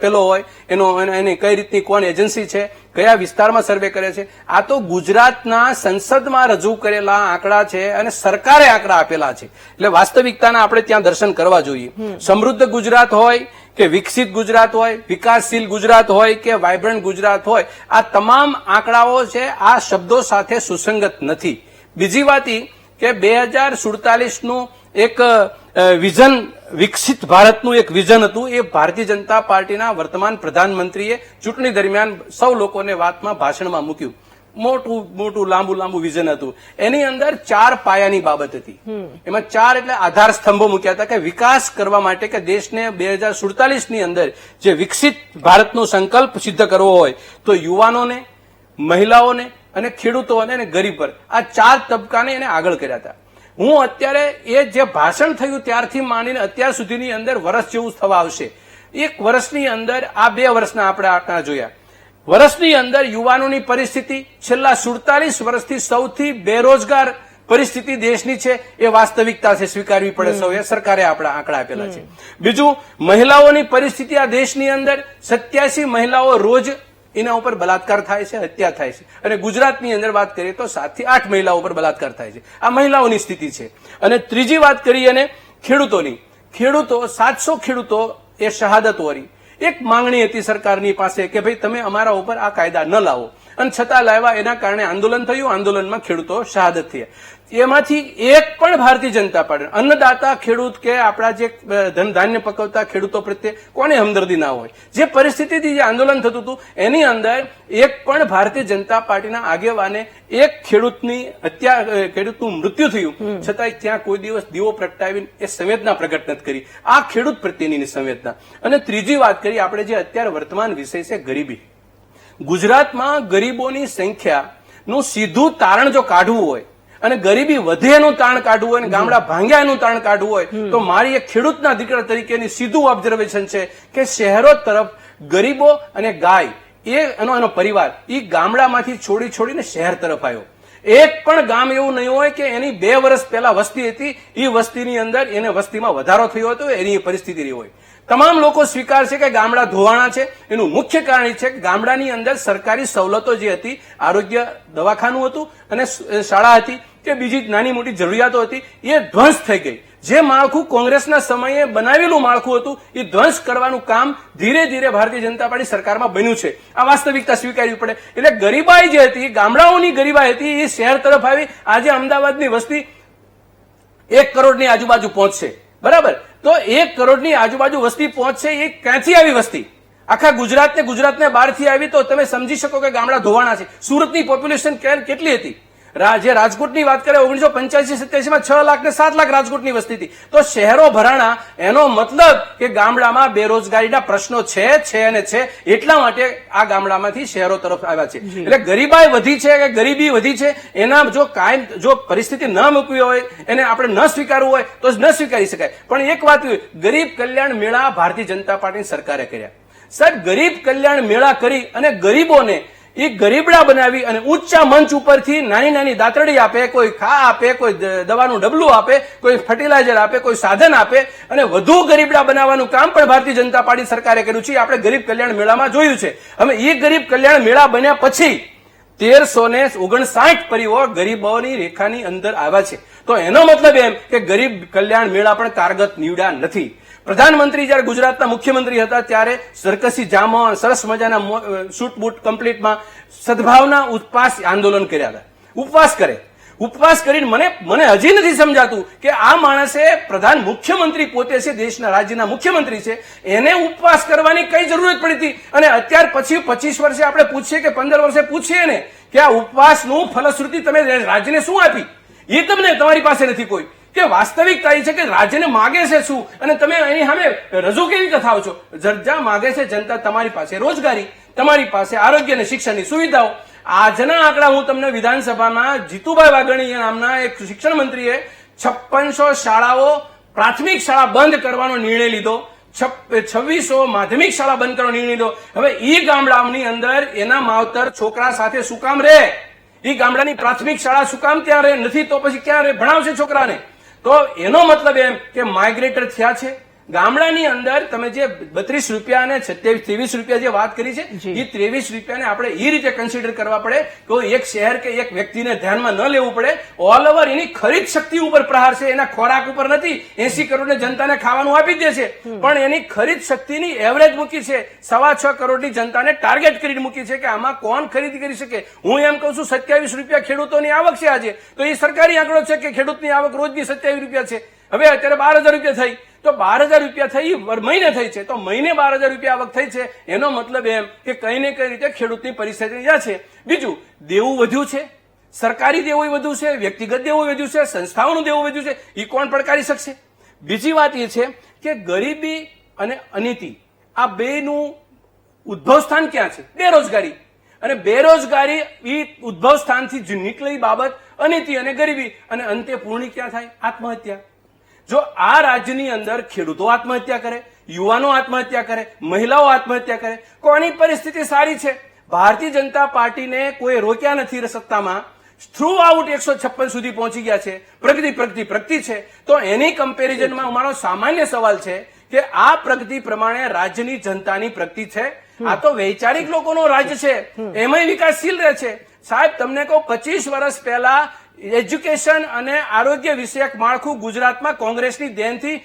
પેલો હોય, એની કઈ રીતની કોણ એજન્સી છે, કયા વિસ્તારમાં સર્વે કરે છે. આ તો ગુજરાતના સંસદમાં રજૂ કરેલા આંકડા છે અને સરકારે આંકડા આપેલા છે. એટલે વાસ્તવિકતાના આપણે ત્યાં દર્શન કરવા જોઈએ. સમૃદ્ધ ગુજરાત હોય કે વિકસિત ગુજરાત હોય, વિકાસશીલ ગુજરાત હોય કે વાયબ્રન્ટ ગુજરાત હોય, આ તમામ આંકડાઓ છે આ શબ્દો સાથે સુસંગત નથી. બીજી વાત એ કે 2047નું એક વિઝન, વિકસિત ભારતનું એક વિઝન હતું, એ ભારતીય જનતા પાર્ટીના વર્તમાન પ્રધાનમંત્રીએ ચૂંટણી દરમિયાન સૌ લોકોને વાતમાં, ભાષણમાં મૂક્યું. મોટું લાંબુ વિઝન હતું. એની અંદર 4 પાયાની બાબત હતી. એમાં 4 એટલે આધાર સ્તંભો મૂક્યા હતા કે વિકાસ કરવા માટે કે દેશને 2047ની અંદર જે વિકસિત ભારતનો સંકલ્પ સિદ્ધ કરવો હોય તો યુવાનોને, મહિલાઓને અને ખેડૂતોને અને ગરીબ પર આ 4 તબક્કાને એને આગળ કર્યા હતા. હું અત્યારે એ જે ભાષણ થયું ત્યારથી માંડીને અત્યાર સુધીની અંદર વર્ષ જેવું થવા આવશે. 1 વર્ષની અંદર આ 2 વર્ષના આપણે આંકડા જોયા. વર્ષની અંદર યુવાનોની પરિસ્થિતિ છેલ્લા 47 વર્ષથી સૌથી બેરોજગાર પરિસ્થિતિ દેશની છે એ વાસ્તવિકતા છે, સ્વીકારવી પડે સૌએ. સરકારે આપણા આંકડા આપેલા છે. બીજું, મહિલાઓની પરિસ્થિતિ આ દેશની અંદર 87 મહિલાઓ રોજ એના ઉપર બલાત્કાર થાય છે, હત્યા થાય છે. અને ગુજરાતની અંદર વાત કરીએ તો 7 થી 8 મહિલાઓ ઉપર બલાત્કાર થાય છે. આ મહિલાઓની સ્થિતિ છે. અને ત્રીજી વાત કરીએ અને ખેડૂતોની. 700 ખેડૂતો એ શહાદત વરી. એક માંગણી હતી સરકારની પાસે કે ભાઈ તમે અમારા ઉપર આ કાયદા ન લાવો, અને છતાં લાવ્યા. એના કારણે આંદોલન થયું, આંદોલનમાં ખેડૂતો શહાદત થયા. એમાંથી એક પણ ભારતીય જનતા પાર્ટી, અન્નદાતા ખેડૂત કે આપણા જે ધાન્ય પકવતા ખેડૂતો પ્રત્યે કોને હમદર્દી ના હોય? જે પરિસ્થિતિથી જે આંદોલન થતું હતું એની અંદર એક પણ ભારતીય જનતા પાર્ટીના આગેવાને એક ખેડૂતનું મૃત્યુ થયું છતાંય ત્યાં કોઈ દિવસ દીવો પ્રગટાવીને એ સંવેદના પ્રગટ નથી કરી. આ ખેડૂત પ્રત્યેની સંવેદના. અને ત્રીજી વાત કરી આપણે જે અત્યારે વર્તમાન વિષય છે ગરીબી. ગુજરાતમાં ગરીબોની સંખ્યાનું સીધું તારણ જો કાઢવું હોય અને ગરીબી વધે એનું તાણ કાઢવું હોય અને ગામડા ભાંગ્યા એનું તાણ કાઢવું હોય તો મારી એક ખેડૂતના દીકરા તરીકેની સીધું ઓબ્ઝર્વેશન છે કે શહેરો તરફ ગરીબો અને ગાય એનો પરિવાર એ ગામડામાંથી છોડીને શહેર તરફ આવ્યો. એક પણ ગામ એવું નહીં હોય કે એની 2 વર્ષ પહેલા વસ્તી હતી, એ વસ્તીની અંદર એને વસ્તીમાં વધારો થયો હતો, એની પરિસ્થિતિ રહી હોય. તમામ લોકો સ્વીકાર છે કે ગામડા ધોવાણા છે. એનું મુખ્ય કારણ એ છે કે ગામડાની અંદર સરકારી સવલતો જે હતી, આરોગ્ય દવાખાનું હતું અને શાળા હતી કે બીજી નાની મોટી જરૂરિયાતો હતી, એ ધ્વંસ થઈ ગઈ. જે માળખું કોંગ્રેસના સમયે બનાવેલું માળખું હતું એ ધ્વંસ કરવાનું કામ ધીરે ધીરે ભારતીય જનતા પાર્ટી સરકારમાં બન્યું છે. આ વાસ્તવિકતા સ્વીકારવી પડે. એટલે ગરીબાઈ જે હતી, ગામડાઓની ગરીબાઈ હતી, એ શહેર તરફ આવી. આજે અમદાવાદની વસ્તી 1 કરોડની આજુબાજુ પહોંચશે, બરાબર? તો 1 કરોડની આજુબાજુ વસ્તી પહોંચશે. એ ક્યાંથી આવી વસ્તી? આખા ગુજરાતને બહારથી આવી. તો તમે સમજી શકો કે ગામડા ધોવાણા છે. સુરતની પોપ્યુલેશન કેટલી હતી? જે રાજકોટની વાત કરે 1985-87માં 6 લાખ ને 7 લાખ રાજકોટની વસ્તી હતી. તો શહેરો ભરાણા, એનો મતલબ કે ગામડામાં બેરોજગારીના પ્રશ્નો છે. એટલા માટે આ ગામડામાંથી શહેરો તરફ આવ્યા છે. એટલે ગરીબાઈ વધી છે કે ગરીબી વધી છે, એના જો પરિસ્થિતિ ન મૂકવી હોય, એને આપણે ન સ્વીકારવું હોય તો ન સ્વીકારી શકાય. પણ એક વાત, ગરીબ કલ્યાણ મેળા ભારતીય જનતા પાર્ટીની સરકારે કર્યા. સર, ગરીબ કલ્યાણ મેળા કરી અને ગરીબોને એ ગરીબડા બનાવી અને ઊંચા મંચ ઉપરથી નાની નાની દાતરડી આપે, કોઈ ખા આપે, કોઈ દવાનું ડબલું આપે, કોઈ ફર્ટિલાઇઝર આપે, કોઈ સાધન આપે અને વધુ ગરીબડા બનાવવાનું કામ પણ ભારતીય જનતા પાર્ટી સરકારે કર્યું છે. આપણે ગરીબ કલ્યાણ મેળામાં જોયું છે. હવે એ ગરીબ કલ્યાણ મેળા બન્યા પછી 1359 પરિવાર ગરીબોની રેખાની અંદર આવ્યા છે. તો એનો મતલબ એમ કે ગરીબ કલ્યાણ મેળા પણ કારગત નીવડ્યા નથી. પ્રધાનમંત્રી જયારે ગુજરાતના મુખ્યમંત્રી હતા ત્યારે સરકસી જામો, સરસ મજાના શૂટ બૂટ કમ્પ્લીટમાં સદભાવના ઉપવાસ આંદોલન કર્યા હતા. ઉપવાસ કરીને મને હજી નથી સમજાતું કે આ માણસે મુખ્યમંત્રી પોતે છે, દેશના રાજ્યના મુખ્યમંત્રી છે, એને ઉપવાસ કરવાની કઈ જરૂરત પડી હતી. અને અત્યાર પછી 25 વર્ષે આપણે પૂછીએ કે 15 વર્ષે પૂછીએ ને કે આ ઉપવાસનું ફલશ્રુતિ તમે રાજ્યને શું આપી, એ તમને તમારી પાસે નથી કોઈ. કે વાસ્તવિકતા એ છે કે રાજ્યને માગે છે શું અને તમે એની સામે રજૂ કેવી રીતે થાવ છો. જ્યાં માગે છે જનતા તમારી પાસે રોજગારી, તમારી પાસે આરોગ્ય અને શિક્ષણની સુવિધાઓ. આજના આંકડા હું તમને વિધાનસભામાં જીતુભાઈ વાઘાણી નામના એક શિક્ષણ મંત્રીએ 5600 શાળાઓ પ્રાથમિક શાળા બંધ કરવાનો નિર્ણય લીધો, 2600 માધ્યમિક શાળા બંધ કરવાનો નિર્ણય લીધો. હવે એ ગામડાની અંદર એના માવતર છોકરા સાથે શું કામ રહે? એ ગામડાની પ્રાથમિક શાળા શું કામ ત્યાં રહે નથી? તો પછી ક્યાં રહે ભણાવશે છોકરાને? તો એનો મતલબ એમ કે માઇગ્રેટર થયા છે. ગામડાની અંદર તમે જે 32 રૂપિયા અને 23 રૂપિયા જે વાત કરી છે, એ 23 રૂપિયાને આપણે એ રીતે કન્સિડર કરવા પડે કે એક શહેર કે એક વ્યક્તિને ધ્યાનમાં ન લેવું પડે. ઓલ ઓવર એની ખરીદ શક્તિ ઉપર પ્રહાર છે, એના ખોરાક ઉપર નથી. 80 કરોડ જનતાને ખાવાનું આપી દે છે, પણ એની ખરીદ શક્તિની એવરેજ મૂકી છે. 6.25 કરોડની જનતાને ટાર્ગેટ કરીને મૂકી છે કે આમાં કોણ ખરીદી કરી શકે. હું એમ કહું છું 27 રૂપિયા ખેડૂતોની આવક છે આજે, તો એ સરકારી આંકડો છે કે ખેડૂતની આવક રોજની 27 રૂપિયા છે. હવે અત્યારે 12,000 રૂપિયા થઈ, તો 12,000 રૂપિયા થઈ મહિને થઈ છે, તો મહિને 12,000 રૂપિયા આવક થઈ છે. એનો મતલબ એમ કે કઈ ને કઈ રીતે ખેડૂતની પરિસ્થિતિ જ્યાં છે. બીજું, દેવું વધ્યું છે, સરકારી દેવું વધ્યું છે, વ્યક્તિગત દેવું વધ્યું છે, સંસ્થાઓનું દેવું વધ્યું છે. એ કોણ પડકારી શકશે? બીજી વાત એ છે કે ગરીબી અને અનીતિ આ બેનું ઉદ્ભવ સ્થાન ક્યાં છે? બેરોજગારી. અને બેરોજગારી એ ઉદ્ભવ સ્થાનથી નીકળેલી બાબત અનીતિ અને ગરીબી, અને અંતે પૂર્ણ ક્યાં થાય? આત્મહત્યા. જો આ રાજ્યની અંદર ખેડૂતો આત્મહત્યા કરે, યુવાનો આત્મહત્યા કરે, મહિલાઓ આત્મહત્યા કરે, કોની પરિસ્થિતિ સારી છે? ભારતીય જનતા પાર્ટીને કોઈ રોક્યા નથી સત્તામાં. થ્રુ આઉટ 156 સુધી પહોંચી ગયા છે. પ્રગતિ છે. તો એની કમ્પેરિઝનમાં મારો સામાન્ય સવાલ છે કે આ પ્રગતિ પ્રમાણે રાજ્યની જનતાની પ્રગતિ છે? આ તો વૈચારિક લોકોનો રાજ્ય છે, એમાંય વિકાસશીલ રહે છે. સાહેબ તમને કહું, 25 વર્ષ પહેલા એજ્યુકેશન અને આરોગ્ય વિષયક માળખું ગુજરાતમાં કોંગ્રેસની દેનથી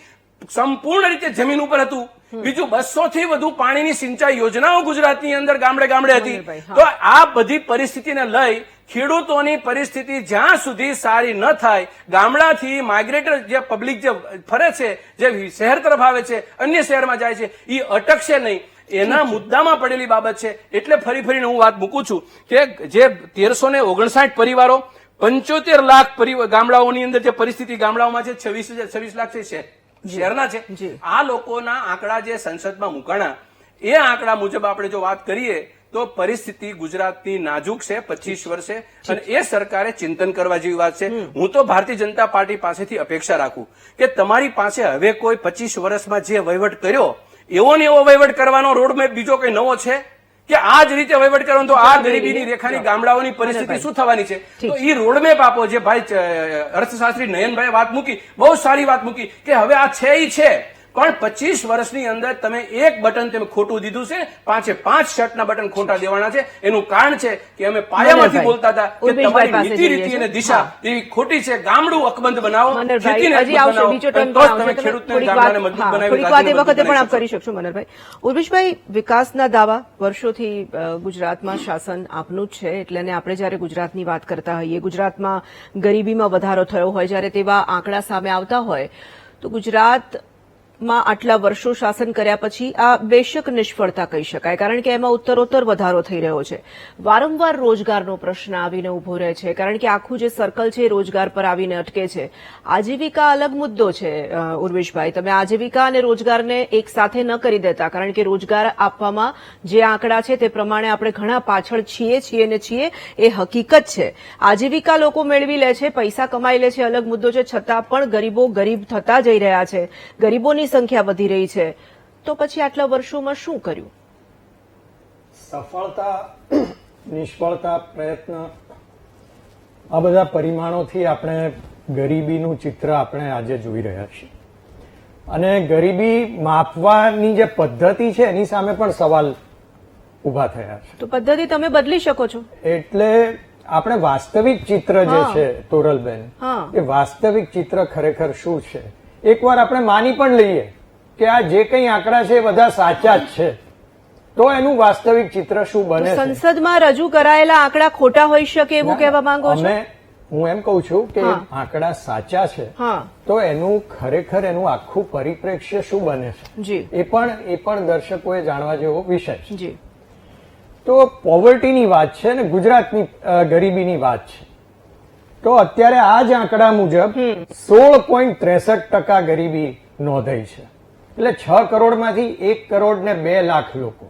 સંપૂર્ણ રીતે જમીન ઉપર હતું. બીજું 200 થી વધુ પાણીની સિંચાઈ યોજનાઓ ગુજરાતની અંદર ગામડે હતી. તો આ બધી પરિસ્થિતિને લઈ ખેડૂતોની પરિસ્થિતિ જ્યાં સુધી સારી ન થાય, ગામડાથી માઇગ્રેટર જે પબ્લિક જે ફરે છે, જે શહેર તરફ આવે છે, અન્ય શહેરમાં જાય છે, એ અટકશે નહીં. એના મુદ્દામાં પડેલી બાબત છે. એટલે ફરીને હું વાત મૂકું છું કે જે 1359 પરિવારો 75 લાખ ગામડાઓની અંદર જે પરિસ્થિતિ ગામડાઓમાં છે, 26 લાખ છે શહેરના છે. આ લોકોના આંકડા જે સંસદમાં મૂકાણા, એ આંકડા મુજબ આપણે જો વાત કરીએ તો પરિસ્થિતિ ગુજરાતની નાજુક છે 25 વર્ષે, અને એ સરકારે ચિંતન કરવા જેવી વાત છે. હું તો ભારતીય જનતા પાર્ટી પાસેથી અપેક્ષા રાખું કે તમારી પાસે હવે કોઈ 25 વર્ષમાં જે વહીવટ કર્યો એવો ને એવો વહીવટ કરવાનો રોડમેપ બીજો કઈ નવો છે કે આ જ રીતે વહીવટ કરવાનો? તો આ ગરીબીની રેખાની ગામડાઓની પરિસ્થિતિ શું થવાની છે? તો એ રોડમેપ આપો. જે ભાઈ અર્થશાસ્ત્રી નયનભાઈ વાત મૂકી, બહુ સારી વાત મૂકી કે હવે આ છે ઈ છે, પણ 25 વર્ષની અંદર તમે એક બટન તમે ખોટું દીધું છે, 5 શર્ટના બટન ખોટા દેવાના છે. એનું કારણ છે કે અમે પાયામાંથી બોલતા હતા કે તમારી નીતિ રીતિ અને દિશા એવી ખોટી છે. ગામડું અકબંધ બનાવો, ખેતીને અકબંધ બનાવો, તો જ તમે ખેડૂતને ગામડાને મજબૂત બનાવી વખતે પણ આપ કરી શકશો. મનહરભાઈ, ઉર્વિશભાઈ, વિકાસના દાવા વર્ષોથી ગુજરાતમાં શાસન આપનું જ છે, એટલે આપણે જયારે ગુજરાતની વાત કરતા હોઈએ, ગુજરાતમાં ગરીબીમાં વધારો થયો હોય, જયારે તેવા આંકડા સામે આવતા હોય, તો ગુજરાતમાં આટલા વર્ષો શાસન કર્યા પછી આ બેશક નિષ્ફળતા કહી શકાય, કારણ કે એમાં ઉત્તરોત્તર વધારો થઈ રહ્યો છે. વારંવાર રોજગારનો પ્રશ્ન આવીને ઉભો રહે છે, કારણ કે આખું જે સર્કલ છે એ રોજગાર પર આવીને અટકે છે. આજીવિકા અલગ મુદ્દો છે. ઉર્વિશભાઈ, તમે આજીવિકા અને રોજગારને એક સાથે ન કરી દેતા, કારણ કે રોજગાર આપવામાં જે આંકડા છે તે પ્રમાણે આપણે ઘણા પાછળ છીએ એ હકીકત છે. આજીવિકા લોકો મેળવી લે છે, પૈસા કમાઈ લે છે, અલગ મુદ્દો છે, છતાં પણ ગરીબો ગરીબ થતા જઈ રહ્યા છે, ગરીબોની સંખ્યા વધી રહી છે. તો પછી આટલા વર્ષોમાં શું કર્યું? સફળતા નિષ્ફળતા, પ્રયત્ન, આ બધા પરિમાણોથી આપણે ગરીબીનું ચિત્ર આપણે આજે જોઈ રહ્યા છીએ. અને ગરીબી માપવાની જે પદ્ધતિ છે એની સામે પણ સવાલ ઉભા થયા છે. તો પદ્ધતિ તમે બદલી શકો છો. એટલે આપણે વાસ્તવિક ચિત્ર જે છે તોરલબેન, હા. એ વાસ્તવિક ચિત્ર ખરેખર શું છે એકવાર આપણે માની પણ લઈએ કે આ જે કંઈ આંકડા છે એ બધા સાચા જ છે, તો એનું વાસ્તવિક ચિત્ર શું બને છે? સંસદમાં રજૂ કરાયેલા આંકડા ખોટા હોઈ શકે એવું કહેવા માંગો છો? હું એમ કઉ છું કે આંકડા સાચા છે હા. તો એનું ખરેખર એનું આખું પરિપ્રેક્ષ્ય શું બને છે જી એ પણ દર્શકોએ જાણવા જેવો વિષય છે. જી તો પોવર્ટીની વાત છે ને ગુજરાતની ગરીબીની વાત છે. તો અત્યારે આ જ આંકડા મુજબ 16.63% ગરીબી નોંધાઈ છે. એટલે 6 કરોડમાંથી 1 કરોડ ને 2 લાખ લોકો.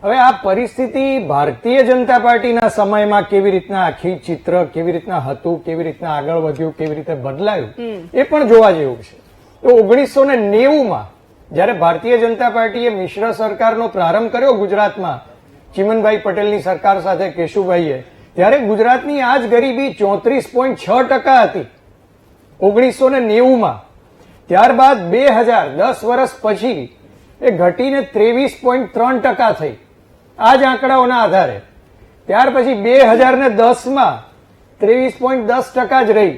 હવે આ પરિસ્થિતિ ભારતીય જનતા પાર્ટીના સમયમાં કેવી રીતના આખી ચિત્ર કેવી રીતના હતું, કેવી રીતના આગળ વધ્યું, કેવી રીતે બદલાયું એ પણ જોવા જેવું છે. તો 1990માં જયારે ભારતીય જનતા પાર્ટીએ મિશ્ર સરકારનો પ્રારંભ કર્યો ગુજરાતમાં ચીમનભાઈ પટેલની સરકાર સાથે કેશુભાઈએ, ત્યારે ગુજરાતની આ જ ગરીબી 34.6% હતી 1990માં. ત્યારબાદ 2010 વર્ષ પછી એ ઘટીને 23.3% થઈ આ જ આંકડાઓના આધારે. ત્યાર પછી 2010માં 23.10% જ રહી,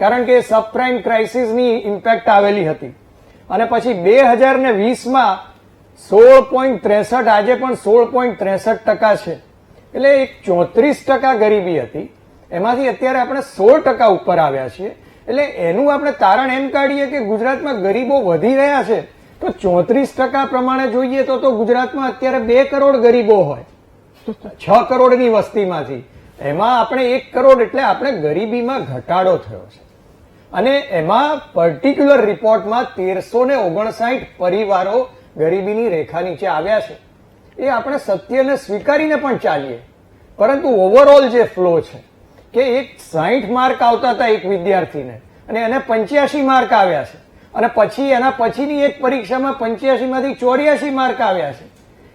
કારણ કે સબપ્રાઇમ ક્રાઇસિસની ઇમ્પેક્ટ આવેલી હતી. અને પછી 2020માં 16.63, આજે પણ 16.63% છે. એટલે એક 34% ગરીબી હતી, એમાંથી અત્યારે આપણે 16% ઉપર આવ્યા છીએ. એટલે એનું આપણે તારણ એમ કાઢીએ કે ગુજરાતમાં ગરીબો વધી રહ્યા છે. તો 34% પ્રમાણે જોઈએ તો ગુજરાતમાં અત્યારે 2 કરોડ ગરીબો હોય 6 કરોડની વસ્તીમાંથી. એમાં આપણે 1 કરોડ, એટલે આપણે ગરીબીમાં ઘટાડો થયો છે. અને એમાં પર્ટિક્યુલર રિપોર્ટમાં 1359 પરિવારો ગરીબીની રેખા નીચે આવ્યા છે. એ આપણે સત્યને સ્વીકારીને પણ ચાલીએ, પરંતુ ઓવરઓલ જે ફ્લો છે કે એક 60 માર્ક આવતા હતા એક વિદ્યાર્થીને અને એને 85 માર્ક આવ્યા છે, અને પછી એના પછીની એક પરીક્ષામાં 85 માંથી 84 માર્ક આવ્યા છે.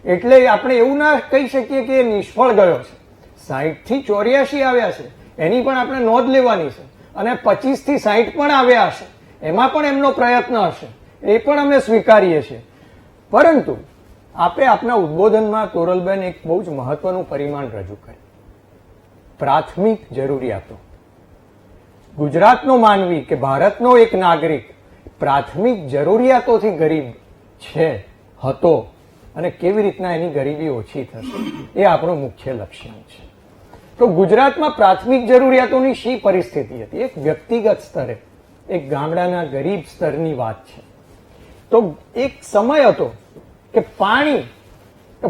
એટલે આપણે એવું ના કહી શકીએ કે એ નિષ્ફળ ગયો છે. 60 થી 84 આવ્યા છે એની પણ આપણે નોંધ લેવાની છે, અને 25 થી 60 પણ આવ્યા હશે, એમાં પણ એમનો પ્રયત્ન હશે, એ પણ અમે સ્વીકારીએ છીએ. પરંતુ આપણે આપના ઉદબોધનમાં તોરલબેન એક બહુ જ મહત્વનું પરિમાણ રજૂ કર્યું, પ્રાથમિક જરૂરિયાતો. ગુજરાતનો માનવી કે ભારતનો એક નાગરિક પ્રાથમિક જરૂરિયાતોથી ગરીબ છે, હતો, અને કેવી રીતના એની ગરીબી ઓછી થશે એ આપણો મુખ્ય લક્ષ્યાંક છે. તો ગુજરાતમાં પ્રાથમિક જરૂરિયાતોની શી પરિસ્થિતિ હતી? એક વ્યક્તિગત સ્તરે, એક ગામડાના ગરીબ સ્તરની વાત છે. તો એક સમય હતો કે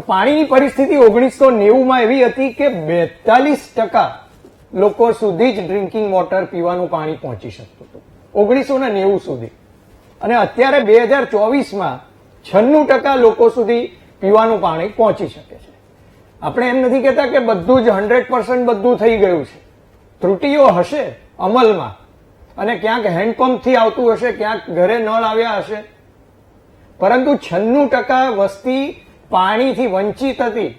પાણીની પરિસ્થિતિ 1990માં એવી હતી કે 42% લોકો સુધી જ ડ્રિંકિંગ વોટર, પીવાનું પાણી પહોંચી શકતું હતું 1990 સુધી. અને અત્યારે 2024માં 96% લોકો સુધી પીવાનું પાણી પહોંચી શકે છે. આપણે એમ નથી કહેતા કે બધું જ 100% બધું થઈ ગયું છે. ત્રુટીઓ હશે અમલમાં, અને ક્યાંક હેન્ડપંપથી આવતું હશે, ક્યાંક ઘરે નળ આવ્યા હશે, પરંતુ 96% વસ્તી પાણીથી વંચિત હતી,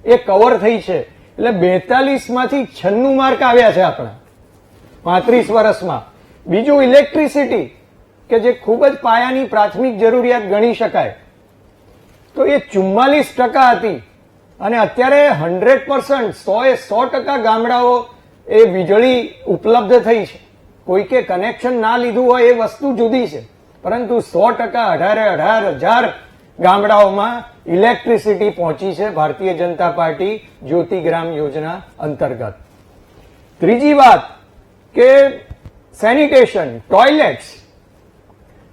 એ કવર થઈ છે. એટલે 42 માંથી 96 માર્ક આવ્યા છે આપણા 35 વર્ષમાં. બીજું ઇલેક્ટ્રિસિટી, કે જે ખૂબ જ પાયાની પ્રાથમિક જરૂરિયાત ગણી શકાય, તો એ 44% હતી, અને અત્યારે 100%, 100% ગામડાઓ એ વીજળી ઉપલબ્ધ થઈ છે. કોઈકે કનેક્શન ના લીધું હોય એ વસ્તુ જુદી છે, પરંતુ 100% 18,000 ગામડાઓમાં ઇલેક્ટ્રિસિટી પહોંચી છે ભારતીય જનતા પાર્ટી જ્યોતિગ્રામ યોજના અંતર્ગત. ત્રીજી વાત કે સેનિટેશન, ટોયલેટ્સ.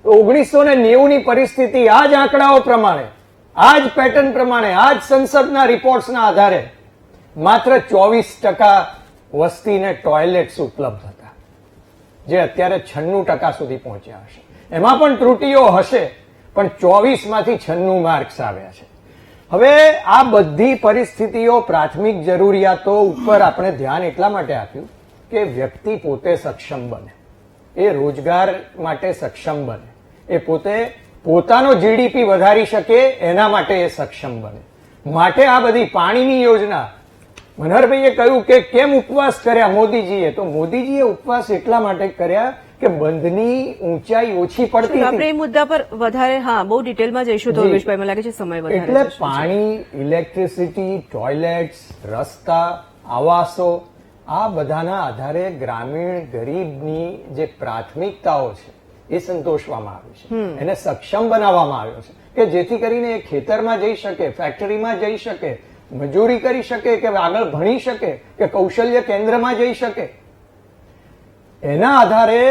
1990ની પરિસ્થિતિ આ જ આંકડાઓ પ્રમાણે, આ જ પેટર્ન પ્રમાણે, આ જ સંસદના રિપોર્ટ્સના આધારે માત્ર 24% વસ્તીને ટોયલેટ્સ ઉપલબ્ધ હતા, જે અત્યારે 96% સુધી પહોંચ્યા હશે. એમાં પણ ત્રુટીઓ હશે, પણ 24 માંથી 96 માર્ક્સ આવ્યા છે. હવે આ બધી પરિસ્થિતિઓ પ્રાથમિક જરૂરિયાતો ઉપર આપણે ધ્યાન એટલા માટે આપ્યું કે વ્યક્તિ પોતે સક્ષમ બને, એ રોજગાર માટે સક્ષમ બને, એ પોતે પોતાનો જીડીપી વધારી શકે એના માટે એ સક્ષમ બને. માટે આ બધી પાણીની યોજના, મનહરભાઈએ કહ્યું કે કેમ ઉપવાસ કર્યા મોદીજીએ, તો મોદીજીએ ઉપવાસ એટલા માટે કર્યા કે બંધની ઊંચાઈ ઓછી પડતી આપણે હતી. એ મુદ્દા પર વધારે બહુ ડિટેલમાં જઈશું તો જી. ઉર્વેશભાઈ, મને લાગે છે સમય વધારે એટલે જશે. પાણી, ઇલેક્ટ્રિસિટી, ટોયલેટ્સ, રસ્તા, આવાસો, આ બધાના આધારે ગ્રામીણ ગરીબની જે પ્રાથમિકતાઓ છે એ સંતોષવામાં આવી છે, એને સક્ષમ બનાવવામાં આવ્યો છે કે જેથી કરીને એ ખેતરમાં જઈ શકે, ફેક્ટરીમાં જઈ શકે, મજૂરી કરી શકે, કે આગળ ભણી શકે, કે કૌશલ્ય કેન્દ્રમાં જઈ શકે. એના આધારે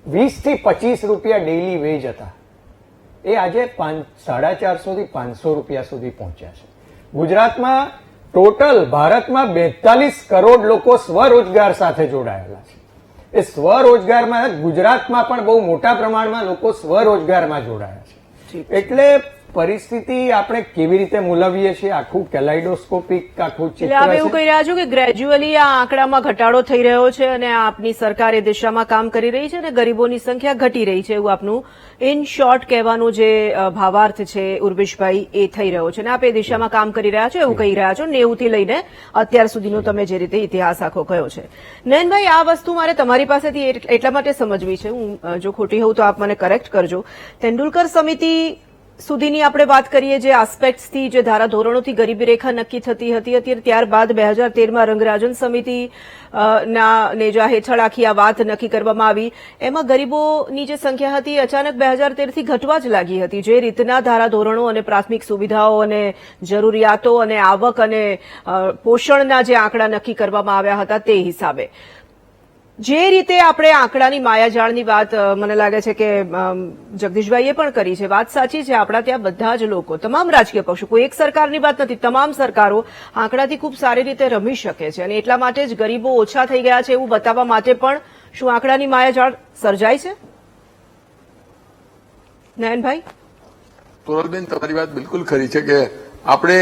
20 થી 25 રૂપિયા ડેઇલી વેજ હતા, એ આજે 450 થી 500 રૂપિયા સુધી પહોંચ્યા છે. ગુજરાતમાં ટોટલ ભારતમાં 42 કરોડ લોકો સ્વરોજગાર સાથે જોડાયેલા છે. એ સ્વરોજગારમાં ગુજરાતમાં પણ બહુ મોટા પ્રમાણમાં લોકો સ્વરોજગારમાં જોડાયા છે. એટલે પરિસ્થિતિ આપણે કેવી રીતે મૂલવીએ છીએ, આખું કેલાઇડોસ્કોપિક આખું એટલે ચિત્ર આપ એવું છે. કહી રહ્યા છો કે ગ્રેજ્યુઅલી આ આંકડામાં ઘટાડો થઈ રહ્યો છે અને આપની સરકાર એ દિશામાં કામ કરી રહી છે અને ગરીબોની સંખ્યા ઘટી રહી છે, એવું આપનું ઇન શોર્ટ કહેવાનું જે ભાવાર્થ છે ઉર્વેશભાઈ, એ થઈ રહ્યો છે અને આપ એ દિશામાં કામ કરી રહ્યા છો એવું કહી રહ્યા છો. 90 થી લઈને અત્યાર સુધીનો તમે જે રીતે ઇતિહાસ આખો કહ્યો છે. નયનભાઈ, આ વસ્તુ મારે તમારી પાસેથી એટલા માટે સમજવી છે, હું જો ખોટી હોઉં તો આપ મને કરેક્ટ કરજો. તેંડુલકર સમિતિ સુધીની આપણે વાત કરીએ, જે આસ્પેક્ટ્સથી, જે ધારાધોરણોથી ગરીબી રેખા નક્કી થતી હતી, અત્યારે ત્યારબાદ 2013માં રંગરાજન સમિતિ ના નેજા હેઠળ આખી આ વાત નક્કી કરવામાં આવી. એમાં ગરીબોની જે સંખ્યા હતી અચાનક 2013થી ઘટવા જ લાગી હતી. જે રીતના ધારાધોરણો અને પ્રાથમિક સુવિધાઓ અને જરૂરિયાતો અને આવક અને પોષણના જે આંકડા નક્કી કરવામાં આવ્યા હતા તે હિસાબે જે રીતે આપણે આંકડાની માયાજાળની વાત, મને લાગે છે કે જગદીશભાઈએ પણ કરી છે. વાત સાચી છે, આપણા ત્યાં બધા જ લોકો, તમામ રાજકીય પક્ષો, કોઈ એક સરકારની વાત નથી, તમામ સરકારો આંકડાથી ખૂબ સારી રીતે રમી શકે છે અને એટલા માટે જ ગરીબો ઓછા થઈ ગયા છે એવું બતાવવા માટે પણ શું આંકડાની માયાજાળ સર્જાય છે? નયનભાઈ? તોરલબેન, તમારી વાત બિલકુલ ખરી છે કે આપણે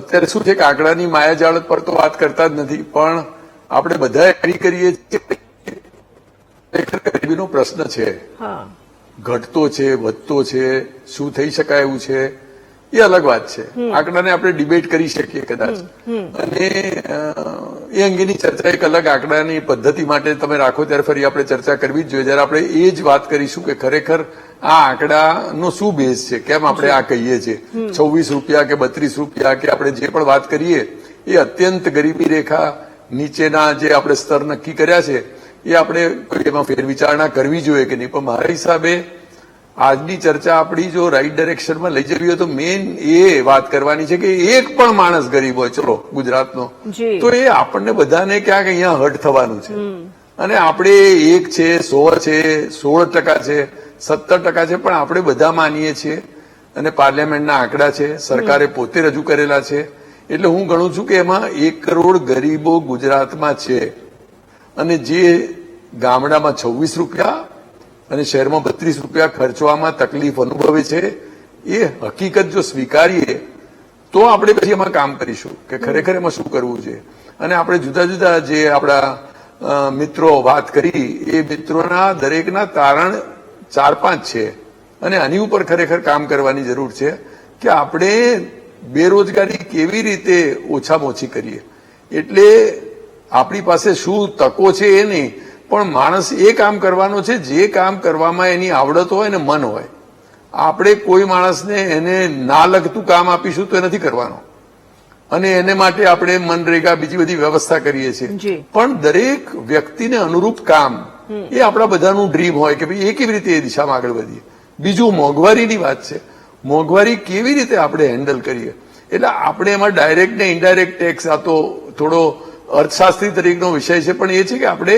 અત્યારે શું છે કે આંકડાની માયાજાળ પર તો વાત કરતા જ નથી, પણ આપણે બધા એગ્રી કરીએ છીએ ગરીબીનો પ્રશ્ન છે, ઘટતો છે, વધતો છે, શું થઈ શકાય એવું છે, એ અલગ વાત છે. આંકડાને આપણે ડિબેટ કરી શકીએ કદાચ, અને એ અંગેની ચર્ચા એક અલગ આંકડાની પદ્ધતિ માટે તમે રાખો ત્યારે ફરી આપણે ચર્ચા કરવી જ જોઈએ, જ્યારે આપણે એ જ વાત કરીશું કે ખરેખર આ આંકડાનો શું બેઝ છે, કેમ આપણે આ કહીએ છીએ 26 રૂપિયા કે 32 રૂપિયા કે આપણે જે પણ વાત કરીએ એ અત્યંત ગરીબી રેખા નીચેના જે આપણે સ્તર નક્કી કર્યા છે એ આપણે એમાં ફેરવિચારણા કરવી જોઈએ કે નહીં. પણ મારા હિસાબે આજની ચર્ચા આપણી જો રાઈટ ડાયરેક્શનમાં લઈ જવી હોય તો મેઇન એ વાત કરવાની છે કે એક પણ માણસ ગરીબ હોય, ચલો ગુજરાતનો, તો એ આપણને બધાને ક્યાંક અહીંયા હર્ટ થવાનું છે. અને આપણે 1 છે, 100 છે, 16% છે, 17% છે, પણ આપણે બધા માનીએ છીએ અને પાર્લામેન્ટના આંકડા છે, સરકારે પોતે રજૂ કરેલા છે. એટલે હું ગણું છું કે એમાં 1 કરોડ ગરીબો ગુજરાતમાં છે અને જે ગામડામાં 26 રૂપિયા અને શહેરમાં 32 રૂપિયા ખર્ચવામાં તકલીફ અનુભવે છે, એ હકીકત જો સ્વીકારીએ તો આપણે પછી એમાં કામ કરીશું કે ખરેખર એમાં શું કરવું છે. અને આપણે જુદા જુદા જે આપણા મિત્રો વાત કરી એ મિત્રોના દરેકના તારણ 4-5 છે અને આની ઉપર ખરેખર કામ કરવાની જરૂર છે કે આપણે બેરોજગારી કેવી રીતે ઓછામાં ઓછી કરીએ. એટલે આપણી પાસે શું તકો છે એ નહીં, પણ માણસ એ કામ કરવાનો છે જે કામ કરવામાં એની આવડત હોય ને મન હોય. આપણે કોઈ માણસને એને ના લગતું કામ આપીશું તો એ નથી કરવાનો અને એને માટે આપણે મનરેગા બીજી બધી વ્યવસ્થા કરીએ છીએ, પણ દરેક વ્યક્તિને અનુરૂપ કામ એ આપણા બધાનું ડ્રીમ હોય કે ભાઈ એ કેવી રીતે એ દિશામાં આગળ વધીએ. બીજું મોંઘવારીની વાત છે, મોંઘવારી કેવી રીતે આપણે હેન્ડલ કરીએ. એટલે આપણે એમાં ડાયરેક્ટ ને ઇનડાયરેક્ટ ટેક્સ, આ તો થોડો અર્થશાસ્ત્રી તરીકેનો વિષય છે, પણ એ છે કે આપણે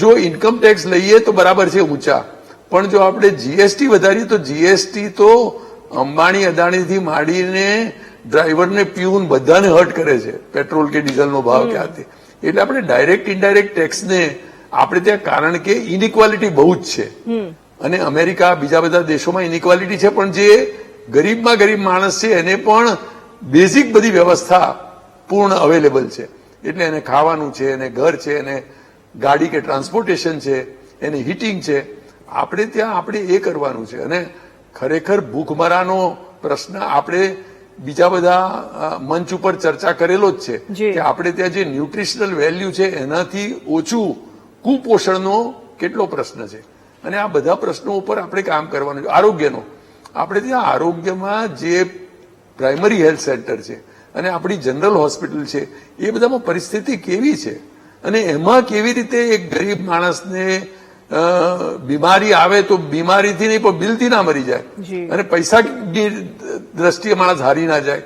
જો ઇન્કમ ટેક્સ લઈએ તો બરાબર છે ઊંચા, પણ જો આપણે જીએસટી વધારીએ તો જીએસટી તો અંબાણી અદાણીથી માંડીને ડ્રાઈવરને પ્યુન બધાને હર્ટ કરે છે, પેટ્રોલ કે ડીઝલનો ભાવ ક્યાંથી. એટલે આપણે ડાયરેક્ટ ઇનડાયરેક્ટ ટેક્સને આપણે ત્યાં, કારણ કે ઇનઇક્વાલિટી બહુ જ છે અને અમેરિકા બીજા બધા દેશોમાં ઇનઇક્વાલિટી છે, પણ જે ગરીબમાં ગરીબ માણસ છે એને પણ બેઝિક બધી વ્યવસ્થા પૂર્ણ અવેલેબલ છે. એટલે એને ખાવાનું છે, એને ઘર છે, એને ગાડી કે ટ્રાન્સપોર્ટેશન છે, એને હીટિંગ છે. આપણે ત્યાં આપણે એ કરવાનું છે અને ખરેખર ભૂખમરાનો પ્રશ્ન આપણે બીજા બધા મંચ ઉપર ચર્ચા કરેલો જ છે જી. કે આપણે ત્યાં જે ન્યુટ્રિશનલ વેલ્યુ છે એનાથી ઓછું કુપોષણનો કેટલો પ્રશ્ન છે અને આ બધા પ્રશ્નો ઉપર આપણે કામ કરવાનું છે. આરોગ્યનો આપણે ત્યાં આરોગ્યમાં જે પ્રાઇમરી હેલ્થ સેન્ટર છે અને આપણી જનરલ હોસ્પિટલ છે એ બધામાં પરિસ્થિતિ કેવી છે અને એમાં કેવી રીતે એક ગરીબ માણસને બીમારી આવે તો બીમારીથી નહીં પણ બિલથી ના મરી જાય જી. અને પૈસાની દ્રષ્ટિએ માણસ હારી ના જાય.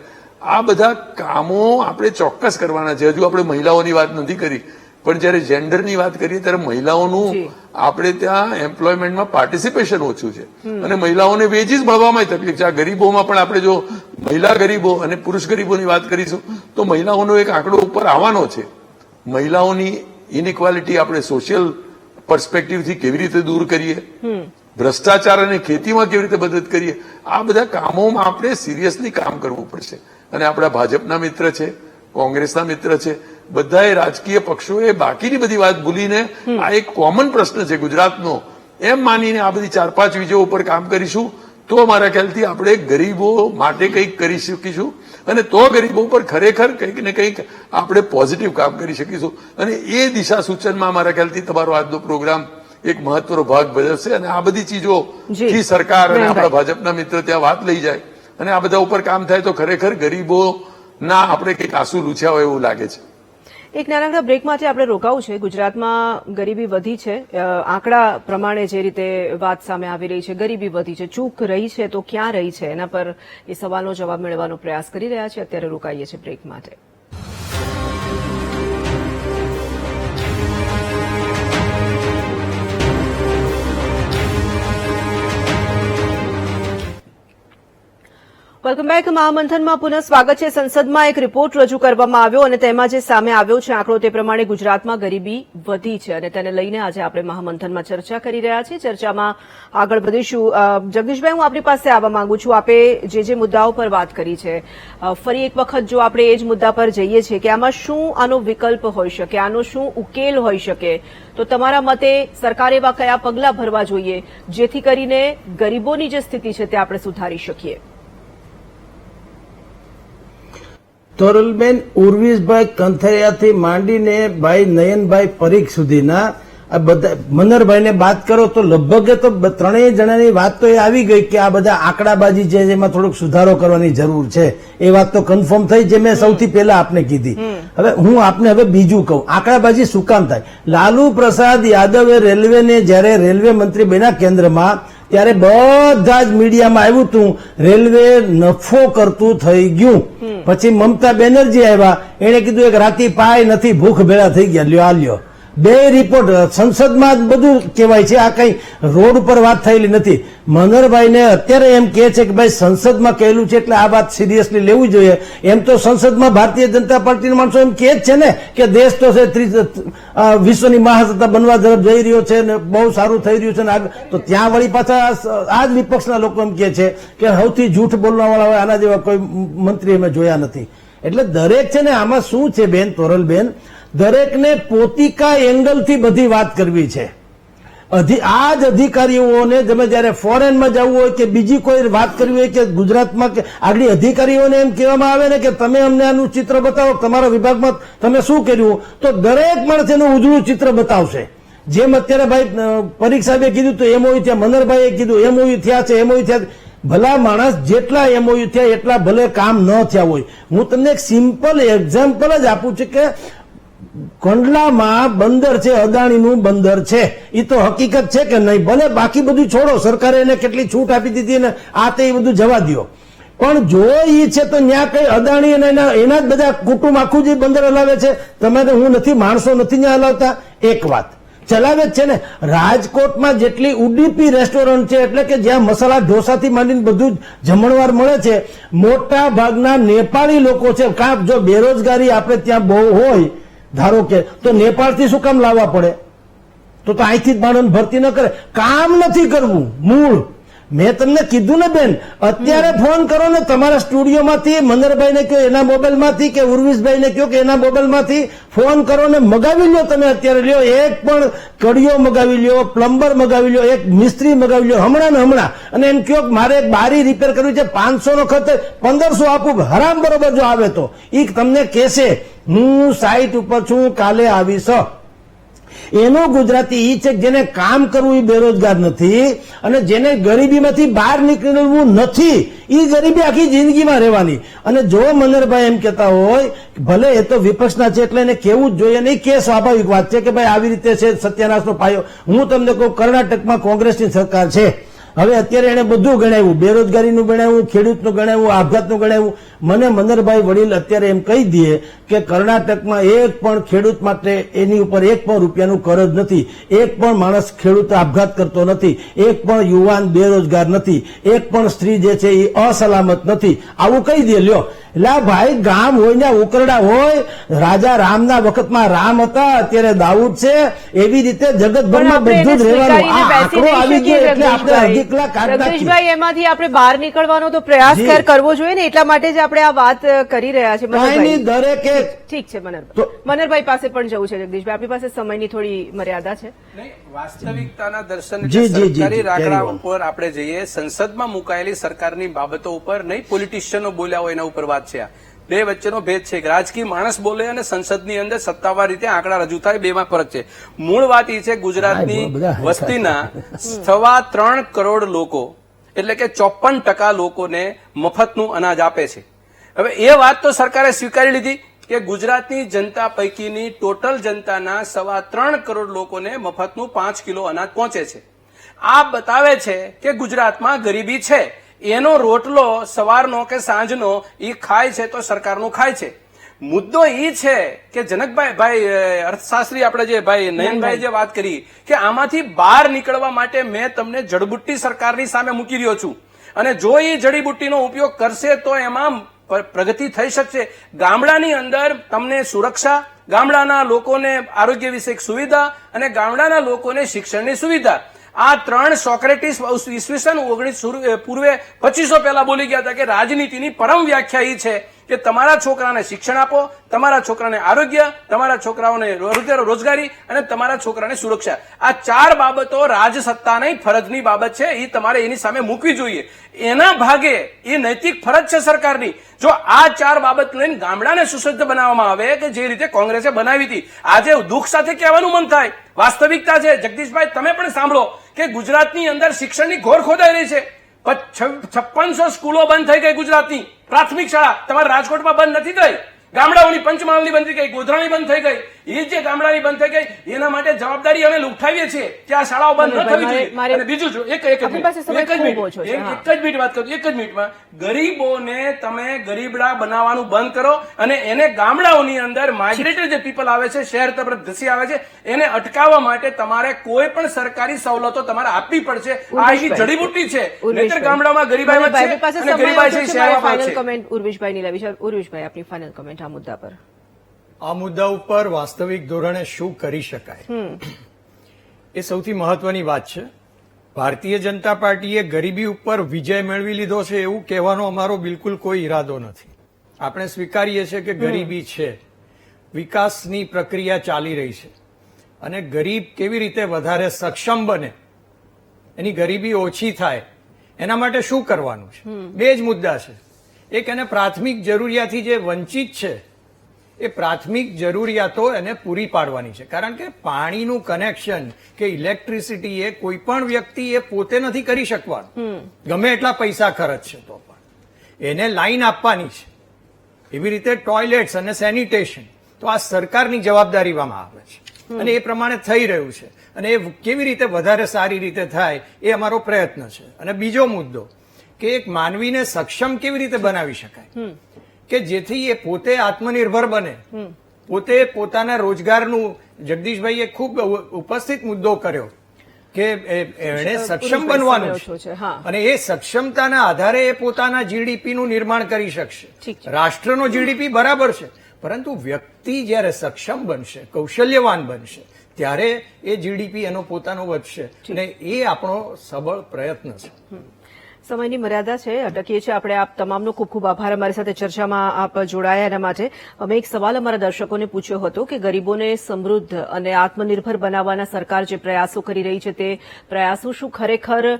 આ બધા કામો આપણે ચોક્કસ કરવાના છે. હજુ આપણે મહિલાઓની વાત નથી કરી પણ જયારે જેન્ડરની વાત કરીએ ત્યારે મહિલાઓનું જી. આપણે ત્યાં એમ્પ્લોયમેન્ટમાં પાર્ટિસિપેશન ઓછું છે અને મહિલાઓને વેજીસ મળવામાં તકલીફ છે. આ ગરીબોમાં પણ આપણે જો મહિલા ગરીબો અને પુરુષ ગરીબોની વાત કરીશું તો મહિલાઓનો એક આંકડો ઉપર આવવાનો છે. મહિલાઓની ઇનઇક્વાલિટી આપણે સોશિયલ પર્સ્પેક્ટિવથી કેવી રીતે દૂર કરીએ, ભ્રષ્ટાચાર અને ખેતીમાં કેવી રીતે મદદ કરીએ, આ બધા કામોમાં આપણે સિરિયસલી કામ કરવું પડશે. અને આપણા ભાજપના મિત્ર છે, કોંગ્રેસના મિત્ર છે, બધાએ રાજકીય પક્ષોએ બાકીની બધી વાત ભૂલીને આ એક કોમન પ્રશ્ન છે ગુજરાતનો એમ માનીને આ બધી 4-5 વિષયો ઉપર કામ કરીશું તો મારા ખ્યાલથી આપણે ગરીબો માટે કંઈક કરી શકીશું અને તો ગરીબો ઉપર ખરેખર કંઈક ને કંઈક આપણે પોઝિટિવ કામ કરી શકીશું. અને એ દિશા સૂચનમાં મારા ખ્યાલથી તમારો આજનો પ્રોગ્રામ એક મહત્વનો ભાગ ભજવશે અને આ બધી ચીજોથી સરકાર અને આપણા ભાજપના મિત્ર ત્યાં વાત લઈ જાય અને આ બધા ઉપર કામ થાય તો ખરેખર ગરીબોના આપણે કંઈક આંસુ લૂછ્યા હોય એવું લાગે છે. એક નાનકડા બ્રેક માટે આપણે રોકાવું છે. ગુજરાતમાં ગરીબી વધી છે. આંકડા પ્રમાણે જે રીતે વાત સામે આવી રહી છે, ગરીબી વધી છે, ચૂક રહી છે તો ક્યાં રહી છે, એના પર એ સવાલનો જવાબ મેળવવાનો પ્રયાસ કરી રહ્યા છે. અત્યારે રોકાઈએ છીએ બ્રેક માટે. Welcome back. મહામંથનમાં પુનઃ સ્વાગત છે. સંસદમાં એક રિપોર્ટ રજૂ કરવામાં આવ્યો અને તેમાં જે સામે આવ્યો છે આંકડો તે પ્રમાણે ગુજરાતમાં ગરીબી વધી છે અને તેને લઈને આજે આપણે મહામંથનમાં ચર્ચા કરી રહ્યા છીએ. ચર્ચામાં આગળ વધીશું. જગદીશભાઈ, હું આપની પાસે આવવા માંગુ છું. આપે જે મુદ્દાઓ પર વાત કરી છે, ફરી એક વખત જો આપણે એ જ મુદ્દા પર જઈએ છીએ કે આમાં શું આનો વિકલ્પ હોઈ શકે, આનો શું ઉકેલ હોઈ શકે, તો તમારા મતે સરકારે એવા કયા પગલાં ભરવા જોઈએ જેથી કરીને ગરીબોની જે સ્થિતિ છે તે આપણે સુધારી શકીએ? તોરલબેન, ઉર્વિશભાઈ કંથરિયાથી માંડીને ભાઈ નયનભાઈ પરીખ સુધીના આ બધા મનરભાઈને વાત કરો તો લગભગ તો ત્રણેય જણાની વાત તો એ આવી ગઈ કે આ બધા આંકડાબાજી છે એમાં થોડોક સુધારો કરવાની જરૂર છે. એ વાત તો કન્ફર્મ થઈ જે મેં સૌથી પહેલા આપને કીધી. હવે હું આપને હવે બીજું કહું, આંકડાબાજી શું કામ થાય? લાલુ પ્રસાદ યાદવે રેલવેને જયારે રેલવે મંત્રી બન્યા કેન્દ્રમાં ત્યારે બધા જ મીડિયામાં આવ્યું હતું રેલવે નફો કરતું થઈ ગયું. પછી મમતા બેનર્જી આવ્યા, એને કીધું એક રાતી પાય નથી, ભૂખ ભેળા થઈ ગયા, લ્યો આ લ્યો. બે રિપોર્ટ સંસદમાં જ બધું કહેવાય છે, આ કઈ રોડ ઉપર વાત થયેલી નથી. મનરભાઈને અત્યારે એમ કહે છે કે ભાઈ સંસદમાં કહેલું છે એટલે આ વાત સિરિયસલી લેવું જોઈએ. એમ તો સંસદમાં ભારતીય જનતા પાર્ટીના માણસો એમ કહે જ છે ને કે દેશ તો છે વિશ્વની મહાસત્તા બનવા તરફ જઈ રહ્યો છે ને બહુ સારું થઈ રહ્યું છે ને તો ત્યાં વળી પાછા આ જ વિપક્ષના લોકો એમ કહે છે કે સૌથી જૂઠ બોલવાવાળા હોય આના જેવા કોઈ મંત્રી અમે જોયા નથી. એટલે દરેક છે ને આમાં શું છે બેન તોરલબેન, દરેકને પોતિકા એંગલથી બધી વાત કરવી છે. આ જ અધિકારીઓને તમે જયારે ફોરેનમાં જવું હોય કે બીજી કોઈ વાત કરવી હોય કે ગુજરાતમાં કે આગળ અધિકારીઓને એમ કહેવામાં આવે ને કે તમે અમને આનું ચિત્ર બતાવો, તમારા વિભાગમાં તમે શું કર્યું, તો દરેક માણસ એનું ઉજળું ચિત્ર બતાવશે. જેમ અત્યારે ભાઈ પરીખ સાહેબે કીધું તો એમઓયુ થયા, મનરભાઈએ કીધું એમઓયુ થયા છે, એમઓયુ થયા. ભલા માણસ જેટલા એમઓયુ થયા એટલા ભલે કામ ન થયા હોય. હું તમને એક સિમ્પલ એક્ઝામ્પલ જ આપું છું કે કંડલામાં બંદર છે, અદાણીનું બંદર છે, એ તો હકીકત છે કે નહીં, ભલે બાકી બધું છોડો, સરકારે એને કેટલી છૂટ આપી દીધી ને આ તે બધું જવા દો, પણ જો એ છે તો ત્યાં કઈ અદાણી અને એના જ બધા કુટુંબ આખું જે બંદર હલાવે છે, તમે હું નથી, માણસો નથી ત્યાં હલાવતા. એક વાત ચલાવે જ છે ને. રાજકોટમાં જેટલી ઉડીપી રેસ્ટોરન્ટ છે એટલે કે જ્યાં મસાલા ઢોસાથી માંડીને બધું જ જમણવાર મળે છે, મોટા ભાગના નેપાળી લોકો છે. કાં જો બેરોજગારી આપણે ત્યાં બહુ હોય ધારો કે તો નેપાળથી શું કામ લાવવા પડે? તો અહીંથી જ માણસ ભરતી ન કરે. કામ નથી કરવું, મૂળ મેં તમને કીધું ને બેન, અત્યારે ફોન કરો ને તમારા સ્ટુડિયોમાંથી, મનરભાઈને કહો એના મોબાઈલમાંથી, કે ઉર્વિશભાઈને કહો કે એના મોબાઈલમાંથી ફોન કરો ને મગાવી લ્યો. તમે અત્યારે લ્યો, એક પણ કડીઓ મગાવી લ્યો, પ્લમ્બર મગાવી લ્યો, એક મિસ્ત્રી મગાવી લ્યો હમણાં ને હમણાં, અને એમ કહો કે મારે એક બારી રિપેર કરવી છે, 500 નો ખર્ચ, 1500 આપું હરામ બરોબર જો આવે તો. એ તમને કહેશે હું સાઈટ ઉપર છું, કાલે આવીશ. એનો ગુજરાતી ઈ છે જેને કામ કરવું એ બેરોજગાર નથી, અને જેને ગરીબીમાંથી બહાર નીકળવું નથી એ ગરીબી આખી જિંદગીમાં રહેવાની. અને જો મનરભાઈ એમ કહેતા હોય, ભલે એ તો વિપક્ષના છે એટલે એને કેવું જ જોઈએ નહીં, કે સ્વાભાવિક વાત છે કે ભાઈ આવી રીતે છે સત્યાનાશનો પાયો. હું તમને કહું, કર્ણાટકમાં કોંગ્રેસની સરકાર છે, હવે અત્યારે એને બધું ગણાવ્યું, બેરોજગારીનું ગણાવ્યું, ખેડૂતનું ગણાવ્યું, આપઘાતનું ગણાવ્યું. મને મનરભાઈ વડીલ અત્યારે એમ કહી દે કે કર્ણાટકમાં એક પણ ખેડૂત માટે એની ઉપર એક પણ રૂપિયાનું કર જ નથી, એક પણ માણસ ખેડૂત આપઘાત કરતો નથી, એક પણ યુવાન બેરોજગાર નથી, એક પણ સ્ત્રી જે છે એ અસલામત નથી, આવું કહી દે. લ્યો એટલે ભાઈ, ગામ હોય ને ઉકરડા હોય, રાજા રામના વખતમાં રામ હતા, અત્યારે દાઉદ છે, એવી રીતે જગતભરમાં બધું જ રહેવાનું. આ આંકડો આવી ગયો એટલે આપણે અડધી કલાક કાઢી નાખી. જગદીશભાઈ, એમાંથી આપણે બહાર નીકળવાનો તો પ્રયાસ કરવો જોઈએ ને, એટલા માટે જ આપણે આ વાત કરી રહ્યા છીએ. કાંઈ નહીં, દરેકે ઠીક છે મનરભાઈ પાસે પણ જવું છે. જગદીશભાઈ, આપણી પાસે સમયની થોડી મર્યાદા છે. વાસ્તવિકતાના દર્શન જી, જી, જી, સરકારી જી, રાકડા carry on. ઉપર આપણે જઈએ, સંસદમાં મુકાયેલી સરકારની બાબતો ઉપર નહીં, પોલિટિશિયનો બોલ્યા હોય એના ઉપર વાત છે. બે વચ્ચેનો ભેદ છે. રાજકીય માણસ બોલે અને સંસદની અંદર સત્તાવાર રીતે આંકડા રજૂ થાય, બેમાં ફરક છે. મૂળ વાત એ છે, ગુજરાતની વસ્તીના 3.25 કરોડ લોકો, એટલે કે 54% લોકોને મફતનું અનાજ આપે છે. હવે એ વાત તો સરકારે સ્વીકારી લીધી કે ગુજરાતની જનતા પૈકીની ટોટલ જનતાના 3.25 કરોડ લોકોને મફતનું 5 કિલો અનાજ પહોંચે છે. આ બતાવે છે કે ગુજરાતમાં ગરીબી છે. એનો રોટલો સવારનો કે સાંજનો એ ખાય છે તો સરકારનું ખાય છે. મુદ્દો એ છે કે જનકભાઈ અર્થશાસ્ત્રી આપણે જે ભાઈ નયનભાઈ જે વાત કરી કે આમાંથી બહાર નીકળવા માટે મેં તમને જડીબુટ્ટી સરકારની સામે મૂકી રહ્યો છું, અને જો એ જડીબુટ્ટીનો ઉપયોગ કરશે તો એમાં પ્રગતિ થઈ શકશે. ગામડાની અંદર તમને સુરક્ષા, ગામડાના લોકોને આરોગ્ય વિષયક સુવિધા અને ગામડાના લોકોને શિક્ષણની સુવિધા, આ 3 સોક્રેટિસ ઈસવીસન 19 પૂર્વે 2500 પહેલા બોલી ગયા હતા કે રાજનીતિની પરમ વ્યાખ્યા એ છે કે તમારા છોકરાને શિક્ષણ આપો, તમારા છોકરાને આરોગ્ય, તમારા છોકરાઓને રોજગારી અને તમારા છોકરાને સુરક્ષા. આ 4 બાબતો રાજસત્તા નહીં, ફરજની બાબત છે. એ તમારે એની સામે મૂકવી જોઈએ. એના ભાગે એ નૈતિક ફરજ છે સરકારની. જો આ 4 બાબત લઈને ગામડાને સુસજ્જ બનાવવામાં આવે કે જે રીતે કોંગ્રેસે બનાવી હતી, આજે દુઃખ સાથે કહેવાનું મન થાય, વાસ્તવિકતા છે. જગદીશભાઈ, તમે પણ સાંભળો કે ગુજરાતની અંદર શિક્ષણની ઘોર ખોદાઈ રહી છે. 5600 સ્કૂલો બંધ થઈ ગઈ ગુજરાતની, પ્રાથમિક શાળા. તમારા રાજકોટમાં બંધ નથી થઈ, ગામડાઓની પંચમહાલની બંધ થઈ ગઈ, ગોધરાની બંધ થઈ ગઈ. એ જે ગામડાની બંધ થઈ ગઈ એના માટે જવાબદારી અમે ઉઠાવીએ છીએ કે આ શાળાઓ બંધ ન થવી જોઈએ. અને બીજું જો એક જ મિનિટ વાત કરું, એક જ મિનિટમાં, ગરીબોને તમે ગરીબડા બનાવવાનું બંધ કરો અને એને ગામડાઓની અંદર માઇગ્રેટેડ જે પીપલ આવે છે, શહેર તરફ ધસી આવે છે, એને અટકાવવા માટે તમારે કોઈ પણ સરકારી સવલતો તમારે આપવી પડશે. આ એની જડીબુટ્ટી છે, નહીંતર ગામડામાં ગરીબાઈ છે અને ગરીબાઈ છે શહેરમાં છે. ઉર્વિશભાઈની લેવી છે. ઉર્વિશભાઈ, આપની ફાઇનલ કમેન્ટ આ મુદ્દા પર. આ મુદ્દા ઉપર વાસ્તવિક ધોરણે શું કરી શકાય એ સૌથી મહત્વની વાત છે. ભારતીય જનતા પાર્ટીએ ગરીબી ઉપર વિજય મેળવી લીધો છે એવું કહેવાનો અમારો બિલકુલ કોઈ ઈરાદો નથી. આપણે સ્વીકારીએ છીએ કે ગરીબી છે, વિકાસની પ્રક્રિયા ચાલી રહી છે, અને ગરીબ કેવી રીતે વધારે સક્ષમ બને, એની ગરીબી ઓછી થાય, એના માટે શું કરવાનું છે. 2 જ મુદ્દા છે. એક, એને પ્રાથમિક જરૂરિયાતથી જે વંચિત છે એ પ્રાથમિક જરૂરિયાતો એને પૂરી પાડવાની છે. કારણ કે પાણીનું કનેક્શન કે ઇલેક્ટ્રિસિટી એ કોઈ પણ વ્યક્તિ એ પોતે નથી કરી શકવાનું, ગમે એટલા પૈસા ખર્ચ છે તો પણ એને લાઈન આપવાની છે. એવી રીતે ટોયલેટ્સ અને સેનિટેશન તો આ સરકારની જવાબદારીમાં આવે છે, અને એ પ્રમાણે થઈ રહ્યું છે, અને એ કેવી રીતે વધારે સારી રીતે થાય એ અમારો પ્રયત્ન છે. અને બીજો મુદ્દો કે એક માનવીને સક્ષમ કેવી રીતે બનાવી શકાય કે જેથી એ પોતે આત્મનિર્ભર બને, પોતે પોતાના રોજગારનું. જગદીશભાઈએ ખૂબ ઉપસ્થિત મુદ્દો કર્યો કે એણે સક્ષમ બનવાનું છે, અને એ સક્ષમતાના આધારે એ પોતાના જીડીપી નું નિર્માણ કરી શકશે. રાષ્ટ્રનો જીડીપી બરાબર છે, પરંતુ વ્યક્તિ જયારે સક્ષમ બનશે, કૌશલ્યવાન બનશે, ત્યારે એ જીડીપી એનો પોતાનો વધશે, અને એ આપણો સબળ પ્રયત્ન છે. સમયની મર્યાદા છે, અટકીએ છીએ આપણે. આપ તમામનો ખૂબ ખૂબ આભાર અમારી સાથે ચર્ચામાં આપ જોડાયા એના માટે. અમે એક સવાલ અમારા દર્શકોને પૂછ્યો હતો કે ગરીબોને સમૃદ્ધ અને આત્મનિર્ભર બનાવવાના સરકાર જે પ્રયાસો કરી રહી છે તે પ્રયાસો શું ખરેખર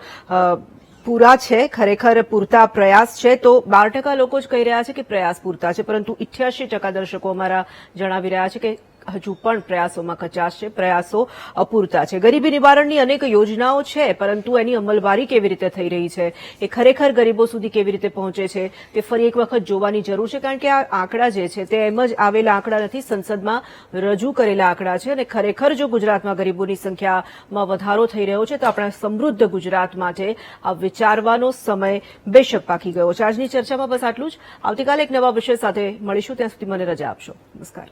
પૂરા છે, ખરેખર પૂરતા પ્રયાસ છે? તો 12% લોકો જ કહી રહ્યા છે કે પ્રયાસ પૂરતા છે, પરંતુ 88% દર્શકો અમારા જણાવી રહ્યા છે કે હજુ પણ પ્રયાસોમાં કચાશ છે, પ્રયાસો અપૂરતા છે. ગરીબી નિવારણની અનેક યોજનાઓ છે, પરંતુ એની અમલવારી કેવી રીતે થઈ રહી છે, એ ખરેખર ગરીબો સુધી કેવી રીતે પહોંચે છે, તે ફરી એક વખત જોવાની જરૂર છે. કારણ કે આ આંકડા જે છે તે એમ જ આવેલા આંકડા નથી, સંસદમાં રજૂ કરેલા આંકડા છે. અને ખરેખર જો ગુજરાતમાં ગરીબોની સંખ્યામાં વધારો થઈ રહ્યો છે તો આપણા સમૃદ્ધ ગુજરાત માટે આ વિચારવાનો સમય બેશક પાકી ગયો છે. આજની ચર્ચામાં બસ આટલું જ. આવતીકાલે એક નવા વિષય સાથે મળીશું. ત્યાં સુધી મને રજા આપશો. નમસ્કાર.